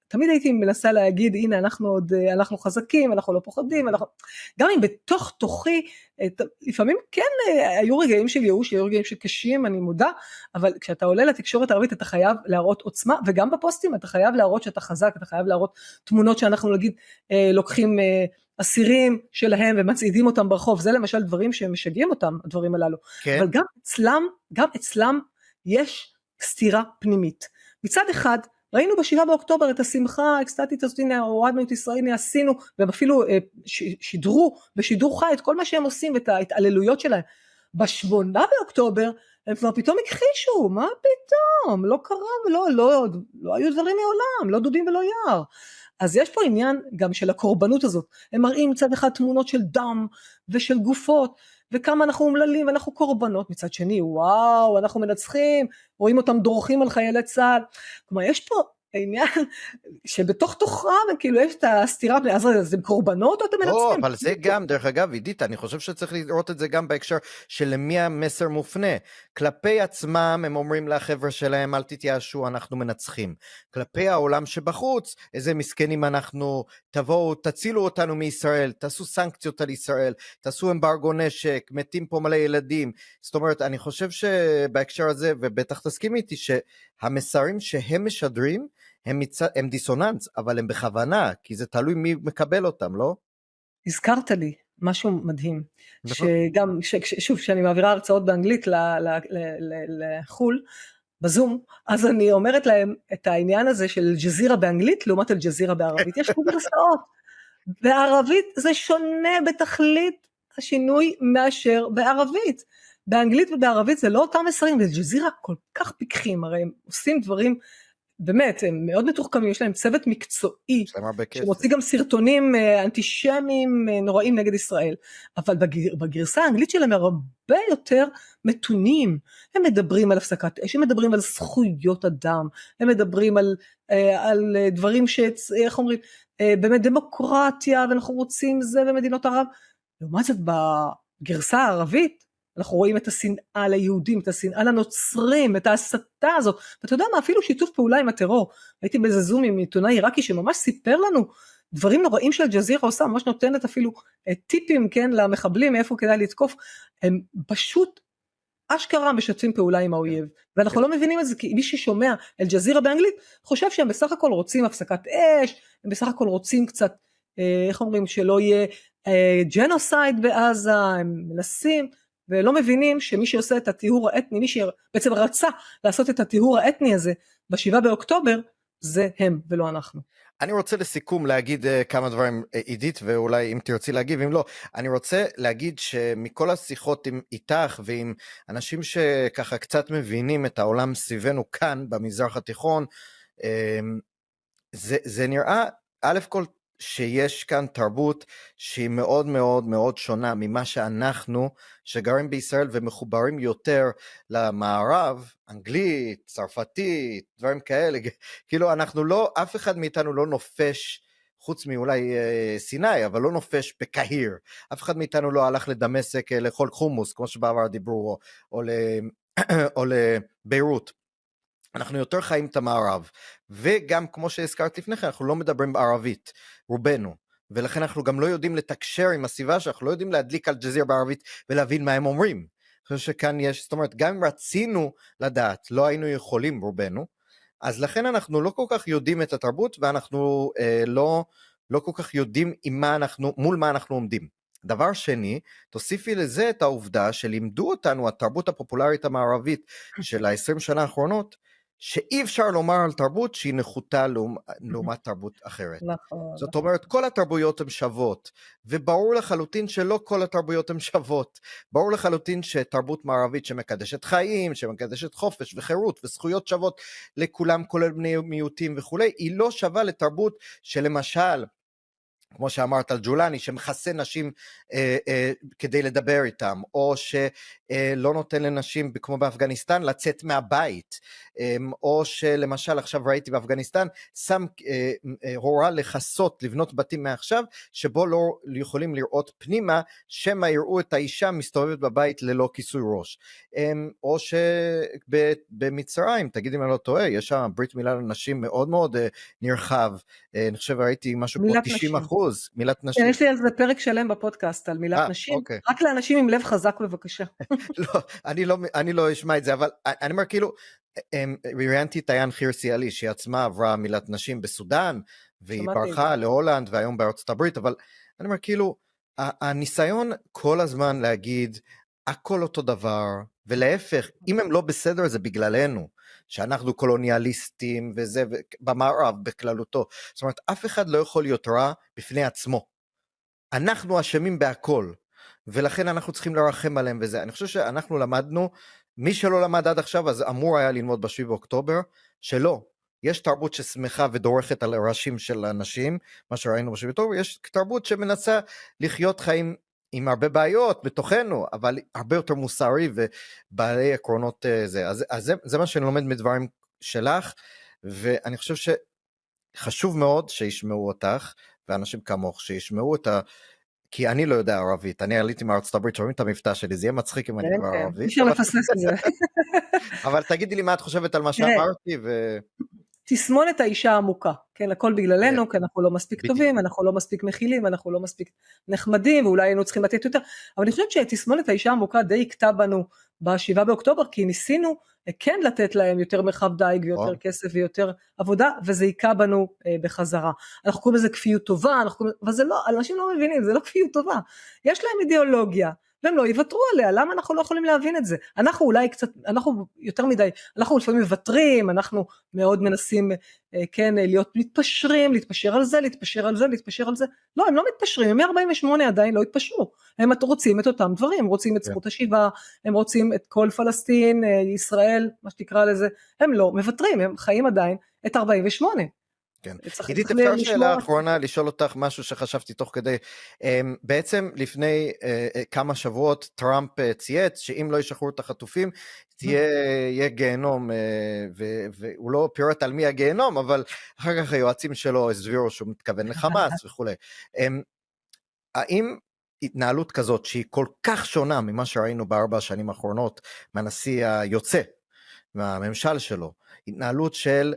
Speaker 2: תמיד הייתי מנסה להגיד, הנה אנחנו חזקים, אנחנו לא פוחדים, גם אם בתוך תוכי, לפעמים כן היו רגעים של ייאוש, היו רגעים של קשים, אני מודה, אבל כשאתה עולה לתקשורת הערבית, אתה חייב להראות עוצמה, וגם בפוסטים אתה חייב להראות שאתה חזק, אתה חייב להראות תמונות שאנחנו נגיד, לוקחים אסירים שלהם, ומצעידים אותם ברחוב, זה למשל דברים שמשגעים אותם, הדברים הללו, כן. אבל גם אצלם יש סתירה פנימית, מצד אחד, ראינו ב7 באוקטובר את השמחה האקסטטית הזאת, הנה הורדנו את ישראל, הנה עשינו, והם אפילו שידרו בשידור חי את כל מה שהם עושים, ואת ההתעללויות שלהם. ב8 באוקטובר הם כבר פתאום הכחישו, מה פתאום? לא קרה, לא היו דברים מעולם, לא דובים ולא יער. אז יש פה עניין גם של הקורבנות הזאת, הם מראים מצד אחד תמונות של דם ושל גופות, וכמה אנחנו אומללים ואנחנו קורבנות, מצד שני, וואו, אנחנו מנצחים, רואים אותם דורכים על חיילי צה"ל, כלומר, יש פה עניין שבתוך תוכם, כאילו יש את הסתירה, אז זה קורבנות או אתם מנצחים?
Speaker 1: לא, אבל זה גם, דרך אגב, עידית, אני חושב שצריך לראות את זה גם בהקשר של למי המסר מופנה, כלפי עצמם הם אומרים לחבר'ה שלהם, אל תתייאשו, אנחנו מנצחים, כלפי העולם שבחוץ, איזה מסכנים אנחנו, תבואו, תצילו אותנו מישראל, תעשו סנקציות על ישראל, תעשו אמברגו נשק, מתים פה מלא ילדים, זאת אומרת, אני חושב שבהקשר הזה, ובטח תסכים איתי, שהמסרים שהם משדרים, הם דיסוננס, אבל הם בכוונה, כי זה תלוי מי מקבל אותם, לא?
Speaker 2: הזכרת לי משהו מדהים, שגם, שוב, שאני מעבירה הרצאות באנגלית לחול, בזום, אז אני אומרת להם את העניין הזה של אל-ג'זירה באנגלית, לעומת אל-ג'זירה בערבית, יש גרסאות, בערבית זה שונה בתכלית השינוי מאשר בערבית, באנגלית ובערבית זה לא אותם מסרים, ואל-ג'זירה כל כך פיקחים, הרי הם עושים דברים, באמת, הם מאוד מתוחכמים, יש להם צוות מקצועי, שמוציא גם סרטונים אנטישמיים נוראים נגד ישראל, אבל בגרסה האנגלית שלהם הרבה יותר מתונים, הם מדברים על הפסקת אש, הם מדברים על זכויות אדם, הם מדברים על דברים איך אומרים, באמת דמוקרטיה, ואנחנו רוצים זה במדינות ערב, לעומת זאת בגרסה הערבית, אנחנו רואים את השנאה ליהודים, את השנאה לנוצרים, את ההסתה הזאת, ואתה יודע מה, אפילו שיתוף פעולה עם הטרור, הייתי באיזה זום עם עיתונאי עיראקי שממש סיפר לנו, דברים נוראים שאל-ג'זירה עושה, ממש נותנת אפילו טיפים, כן, למחבלים, מאיפה כדאי לתקוף, הם פשוט אשכרה משתפים פעולה עם האויב, ואנחנו לא מבינים את זה, כי מי ששומע אל-ג'זירה באנגלית, חושב שהם בסך הכל רוצים הפסקת אש, הם בסך הכל רוצים קצת, איך אומרים, שלא יהיה ג'נוסייד בעזה, הם מנסים, ולא מבינים שמי שעושה את הטיהור האתני, מי שבעצם רצה לעשות את הטיהור האתני הזה, ב7 באוקטובר, זה הם ולא אנחנו.
Speaker 1: אני רוצה לסיכום להגיד כמה דברים, עידית, ואולי אם תרצי להגיב, אם לא, אני רוצה להגיד שמכל השיחות איתך ועם אנשים שככה קצת מבינים את העולם סביבנו כאן במזרח התיכון, זה נראה, א' כל, שיש כאן תרבות שהיא מאוד מאוד מאוד שונה ממה שאנחנו שגרים בישראל ומחוברים יותר למערב, אנגלית, צרפתית, דברים כאלה, כאילו אנחנו לא, אף אחד מאיתנו לא נופש, חוץ מאולי סיני, אבל לא נופש בקהיר, אף אחד מאיתנו לא הלך לדמשק לאכול חומוס, כמו שבעבר דיברו, או לביירות, אנחנו יותר חיים את המערב, וגם כמו שהזכרת לפני כן, אנחנו לא מדברים בערבית, רובנו, ולכן אנחנו גם לא יודעים לתקשר עם הסביבה, שאנחנו לא יודעים להדליק אל-ג'זירה בערבית, ולהבין מה הם אומרים. אני חושב שכאן יש, זאת אומרת, גם אם רצינו לדעת, לא היינו יכולים רובנו, אז לכן אנחנו לא כל כך יודעים את התרבות, ואנחנו לא כל כך יודעים מול מה אנחנו עומדים. דבר שני, תוסיפי לזה את העובדה שלימדו אותנו התרבות הפופולרית המערבית של ה-20 שנה האחרונות, שאי אפשר לומר על תרבות שהיא נחותה לעומת תרבות אחרת.
Speaker 2: נכון.
Speaker 1: זאת אומרת, כל התרבויות הן שוות, וברור לחלוטין שלא כל התרבויות הן שוות. ברור לחלוטין שתרבות מערבית שמקדשת חיים, שמקדשת חופש וחירות וזכויות שוות לכולם, כולל בני מיעוטים וכו', היא לא שווה לתרבות שלמשל, כמו שאמרת על ג'ולני, שמחסה נשים כדי לדבר איתם, או שלא נותן לנשים, כמו באפגניסטן, לצאת מהבית, או שלמשל עכשיו ראיתי באפגניסטן, שם הוראה לחסות, לבנות בתים מעכשיו, שבו לא יכולים לראות פנימה, שמה יראו את האישה מסתובבת בבית ללא כיסוי ראש. או שבמצרים, תגיד אם אני לא טועה, יש שם ברית מילה לנשים מאוד מאוד נרחב, אני חושב ראיתי משהו פה 90%. מילת נשים.
Speaker 2: יש לי על זה פרק שלם בפודקאסט על מילת נשים,
Speaker 1: אוקיי.
Speaker 2: רק לאנשים עם לב חזק בבקשה.
Speaker 1: לא, אני לא אשמע את זה, אבל אני אומר כאילו, ראיינתי את עיין חירסי עלי, שהיא עצמה עברה מילת נשים בסודן, והיא ברחה להולנד, והיום בארצות הברית, אבל אני אומר כאילו, הניסיון כל הזמן להגיד, הכל אותו דבר, ולהפך, אם הם לא בסדר זה בגללנו, שאנחנו קולוניאליסטים וזה, במערב בכללותו, זאת אומרת, אף אחד לא יכול להיות רע בפני עצמו, אנחנו אשמים בהכל, ולכן אנחנו צריכים לרחם עליהם וזה, אני חושב שאנחנו למדנו, מי שלא למד עד עכשיו, אז אמור היה ללמוד ב7 באוקטובר, שלא, יש תרבות ששמחה ודורכת על הראשים של אנשים, מה שראינו ב7 באוקטובר, יש תרבות שמנסה לחיות חיים עם הרבה בעיות בתוכנו, אבל הרבה יותר מוסרי ובעלי עקרונות זה. אז זה מה שאני לומד מדברים שלך, ואני חושב שחשוב מאוד שישמעו אותך, ואנשים כמוך שישמעו כי אני לא יודע ערבית, אני עליתי מארצות הברית, שומעים את המבטא שלי, זה יהיה מצחיק אם אני כבר ערבית.
Speaker 2: אי אפשר לפספס את זה.
Speaker 1: אבל תגידי לי מה את חושבת על מה שאמרתי,
Speaker 2: תסמונת האישה העמוקה, כן, הכל בגללנו, כי אנחנו לא מספיק טובים, אנחנו לא מספיק מכילים, אנחנו לא מספיק נחמדים, ואולי היינו צריכים לתת יותר, אבל אני חושבת שתסמונת האישה העמוקה די הכתה בנו ב7 באוקטובר, כי ניסינו כן לתת להם יותר מרחב דייג, ויותר כסף ויותר עבודה, וזה היכה בנו בחזרה. אנחנו קוראים לזה כפיות טובה, אבל זה לא, אנשים לא מבינים, זה לא כפיות טובה, יש להם אידיאולוגיה, והם לא יוותרו עליה, למה אנחנו לא יכולים להבין את זה? אנחנו אולי קצת, אנחנו יותר מדי, אנחנו לפעמים מבטרים, אנחנו מאוד מנסים, כן, להיות מתפשרים, להתפשר על זה, להתפשר על זה, להתפשר על זה, לא, הם לא מתפשרים, הם מ-48 עדיין לא התפשרו, הם רוצים את אותם דברים, הם רוצים את זכות השיבה, הם רוצים את כל פלסטין, ישראל, מה שתקרא לזה, הם לא מבטרים, הם חיים עדיין את 48.
Speaker 1: כן. עידית, אפשר שאלה האחרונה לשאול אותך משהו שחשבתי תוך כדי, בעצם לפני כמה שבועות טראמפ צייץ שאם לא ישחררו את החטופים יהיה גיהנום, והוא לא פירט על מי הגיהנום, אבל אחר כך היועצים שלו הסבירו שהוא מתכוון לחמאס וכו'. האם התנהלות כזאת שהיא כל כך שונה ממה שראינו ב4 השנים האחרונות מהנשיא היוצא, מהממשל שלו, התנהלות של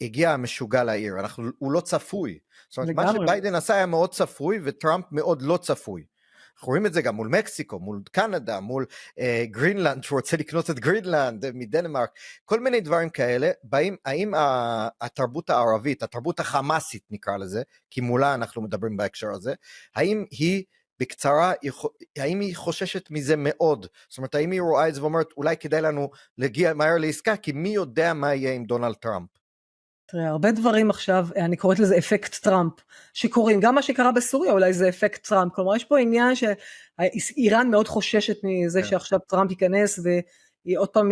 Speaker 1: הגיע המשוגע לעיר, הוא לא צפוי, זאת אומרת מה שביידן עשה היה מאוד צפוי וטראמפ מאוד לא צפוי, אנחנו רואים את זה גם מול מקסיקו, מול קנדה, מול גרינלנד, שהוא רוצה לקנות את גרינלנד מדנמרק, כל מיני דברים כאלה, האם התרבות הערבית, התרבות החמאסית נקרא לזה, כי מולה אנחנו מדברים בהקשר הזה, האם היא בקצרה, האם היא חוששת מזה מאוד, זאת אומרת האם היא רואה את זה ואומרת, אולי כדאי לנו להגיע מהר לעסקה, כי מי יודע מה יהיה עם דונלד טראמפ?
Speaker 2: תראה, הרבה דברים עכשיו, אני קוראת לזה אפקט טראמפ, שקוראים, גם מה שקרה בסוריה, אולי זה אפקט טראמפ, כלומר יש פה עניין שאיראן מאוד חוששת מזה שעכשיו טראמפ ייכנס, ויהיה עוד פעם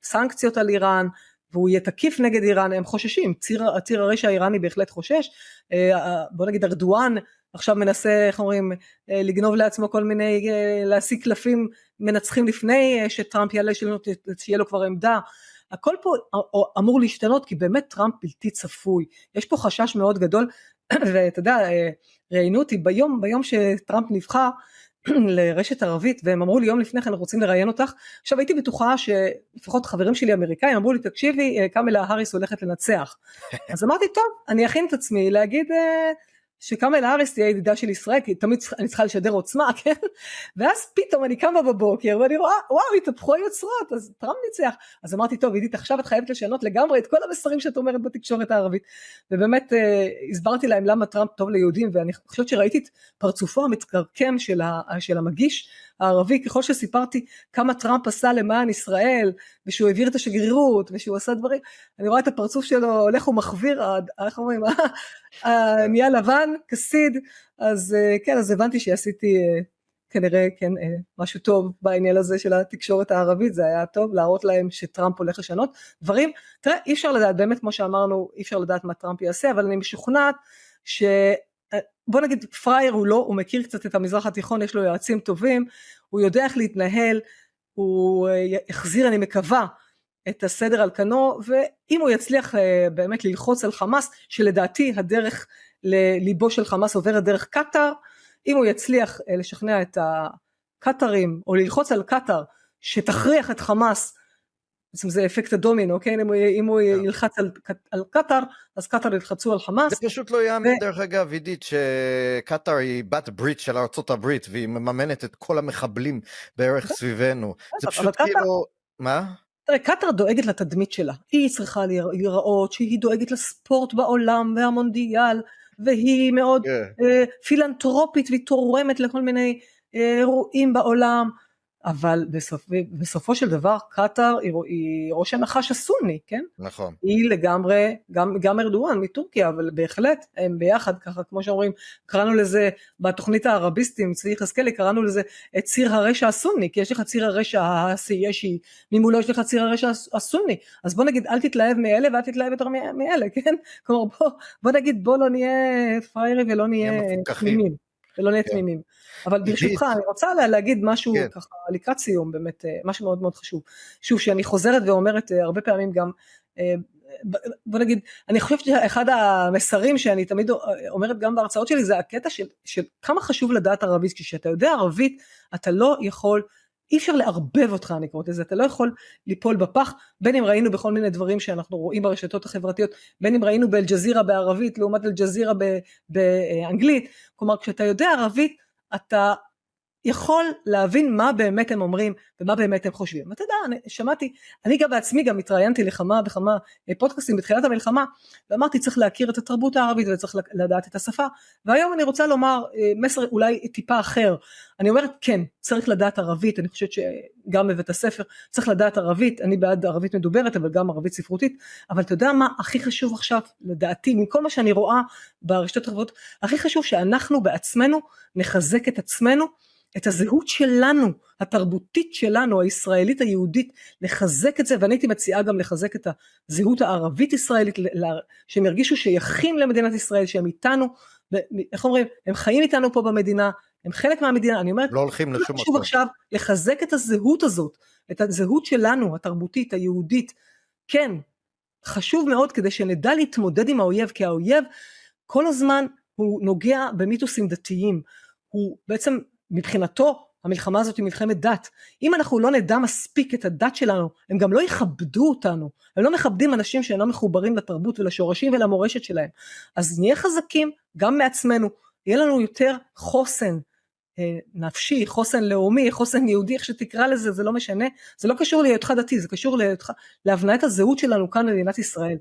Speaker 2: סנקציות על איראן, והוא יהיה תקיף נגד איראן, הם חוששים, ציר הרשע האיראני בהחלט חושש, בוא נגיד ארדואן, עכשיו מנסה, איך אומרים, לגנוב לעצמו כל מיני, להשיג קלפים מנצחים לפני שטראמפ יעלה, שיהיה לו כבר עמדה, הכל פה אמור להשתנות, כי באמת טראמפ בלתי צפוי, יש פה חשש מאוד גדול, ואתה יודע, ראיינו אותי ביום שטראמפ נבחר, לרשת ערבית, והם אמרו לי יום לפני כן, אנחנו רוצים לראיין אותך, עכשיו הייתי בטוחה שלפחות חברים שלי אמריקאים, אמרו לי תקשיבי, קמלה האריס הולכת לנצח, אז אמרתי טוב, אני אכין את עצמי, להגיד שקמלה האריס תהיה ידידה של ישראל, כי תמיד אני צריכה לשדר עוצמה, כן? ואז פתאום אני קמה בבוקר, ואני רואה, וואו, התהפכו היוצרות, אז טראמפ ניצח, אז אמרתי, טוב, עידית, עכשיו את חייבת לשנות לגמרי את כל המסרים שאת אומרת בתקשורת הערבית, ובאמת הסברתי להם למה טראמפ טוב ליהודים, ואני חושבת שראיתי את פרצופו המתקרקם של המגיש הערבי, ככל שסיפרתי כמה טראמפ עשה למען ישראל, ושהוא העביר את השגרירות, ושהוא עשה דברים, אני רואה את הפרצוף שלו הולך ומחביר, איך אומרים, נהיה לבן, כסיד, אז כן, אז הבנתי שעשיתי כנראה כן משהו טוב בעניין הזה של התקשורת הערבית, זה היה טוב להראות להם שטראמפ הולך לשנות דברים, תראה, אי אפשר לדעת, באמת כמו שאמרנו, אי אפשר לדעת מה טראמפ יעשה, אבל אני משוכנעת בוא נגיד פרייר הוא לא, הוא מכיר קצת את המזרח התיכון, יש לו יועצים טובים, הוא יודע איך להתנהל, הוא יחזיר אני מקווה את הסדר על כנו, ואם הוא יצליח באמת ללחוץ על חמאס, שלדעתי הדרך לליבו של חמאס עוברת דרך קטר, אם הוא יצליח לשכנע את הקטרים, או ללחוץ על קטר, שתכריח את חמאס, בעצם זה אפקט הדומינו, כן? אם הוא ילחץ על קטר, אז קטר ילחצו על חמאס.
Speaker 1: זה פשוט לא יאמין דרך אגב, עידית, שקטר היא בת ברית של ארצות הברית, והיא מממנת את כל המחבלים בערך סביבנו. זה פשוט כאילו, מה?
Speaker 2: תראה, קטר דואגת לתדמית שלה, היא צריכה להיראות שהיא דואגת לספורט בעולם והמונדיאל, והיא מאוד פילנטרופית והיא תורמת לכל מיני אירועים בעולם, אבל בסופו של דבר קטר היא ראש הנחש הסוני, כן?
Speaker 1: נכון.
Speaker 2: היא לגמרי, גם ארדואן מטורקיה, אבל בהחלט הם ביחד, ככה כמו שאומרים, קראנו לזה בתוכנית הערביסטים, צבי יחזקאלי, קראנו לזה את ציר הרשע הסוני, כי יש לך ציר הרשע האסיישי, ממולו יש לך ציר הרשע הסוני, אז בוא נגיד אל תתלהב מאלה ואל תתלהב יותר מאלה, כן? כלומר בוא נגיד בוא לא נהיה פריירי ולא נהיה תמימים. ולא נהיה תמימים. אבל ברשותך, אני רוצה להגיד משהו ככה לקראת סיום, באמת, משהו מאוד מאוד חשוב. שוב, שאני חוזרת ואומרת הרבה פעמים גם, בוא נגיד, אני חושבת שאחד המסרים שאני תמיד אומרת גם בהרצאות שלי, זה הקטע של כמה חשוב לדעת ערבית, כשאתה יודע ערבית, אתה לא יכול, אי אפשר לערבב אותך, אני קוראת לזה, אתה לא יכול ליפול בפח, בין אם ראינו בכל מיני דברים שאנחנו רואים ברשתות החברתיות, בין אם ראינו באל-ג'זירה בערבית, לעומת אל-ג'זירה באנגלית, כלומר, כשאתה יודע ערבית, אתה יכול להבין מה באמת הם אומרים, ומה באמת הם חושבים. אתה יודע, שמעתי, אני גם בעצמי גם התראיינתי לכמה וכמה פודקאסטים בתחילת המלחמה, ואמרתי צריך להכיר את התרבות הערבית, וצריך לדעת את השפה, והיום אני רוצה לומר מסר אולי טיפה אחר, אני אומרת כן, צריך לדעת ערבית, אני חושבת שגם בבית הספר צריך לדעת ערבית, אני בעד ערבית מדוברת, אבל גם ערבית ספרותית, אבל אתה יודע מה הכי חשוב עכשיו, לדעתי, מכל מה שאני רואה ברשתות החברתיות, הכי חשוב שאנחנו בעצמנו נחזק את עצמנו, את הזהות שלנו, התרבותית שלנו, הישראלית היהודית, לחזק את זה, ואני הייתי מציעה גם לחזק את הזהות הערבית ישראלית, שהם ירגישו שייכים למדינת ישראל, שהם איתנו, איך אומרים, הם חיים איתנו פה במדינה, הם חלק מהמדינה, אני אומרת,
Speaker 1: לא הולכים לשום
Speaker 2: חשוב עכשיו לחזק את הזהות הזאת, את הזהות שלנו, התרבותית, היהודית, כן, חשוב מאוד כדי שנדע להתמודד עם האויב, כי האויב כל הזמן הוא נוגע במיתוסים דתיים, הוא בעצם מבחינתו, המלחמה הזאת היא מלחמת דת. אם אנחנו לא נדע מספיק את הדת שלנו, הם גם לא יכבדו אותנו. הם לא מכבדים אנשים שאינם מחוברים לתרבות ולשורשים ולמורשת שלהם. אז נהיה חזקים גם מעצמנו, יהיה לנו יותר חוסן נפשי, חוסן לאומי, חוסן יהודי, איך שתקרא לזה, זה לא משנה. זה לא קשור להיותך דתי, זה קשור להבנת הזהות שלנו כאן במדינת ישראל.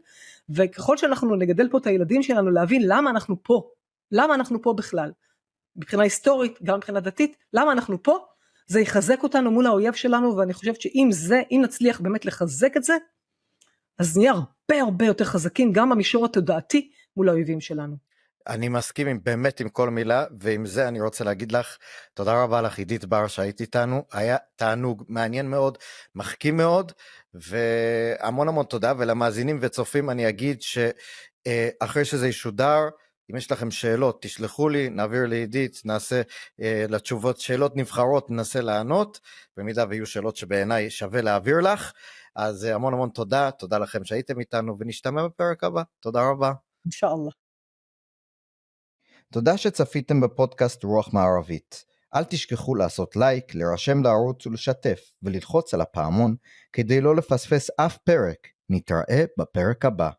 Speaker 2: וככל שאנחנו נגדל פה את הילדים שלנו, להבין למה אנחנו פה, למה אנחנו פה בכלל. מבחינה היסטורית, גם מבחינה דתית, למה אנחנו פה? זה יחזק אותנו מול האויב שלנו, ואני חושבת שאם נצליח באמת לחזק את זה, אז נהיה הרבה יותר חזקים, גם במישור התודעתי מול האויבים שלנו.
Speaker 1: אני מסכים באמת עם כל מילה, ועם זה אני רוצה להגיד לך, תודה רבה לך עידית בר שהיית איתנו, היה תענוג מעניין מאוד, מחכים מאוד, והמון תודה, ולמאזינים וצופים אני אגיד שאחרי שזה ישודר, אם יש לכם שאלות, תשלחו לי, נעביר לעידית, נעשה לתשובות שאלות נבחרות, ננסה לענות, במידה ויהיו שאלות שבעיניי שווה להעביר לך, אז המון תודה, תודה לכם שהייתם איתנו, ונשתמע בפרק הבא, תודה רבה.
Speaker 2: אינשאללה.
Speaker 1: תודה שצפיתם בפודקאסט רוח מערבית. אל תשכחו לעשות לייק, להירשם לערוץ ולשתף, וללחוץ על הפעמון, כדי לא לפספס אף פרק. נתראה בפרק הבא.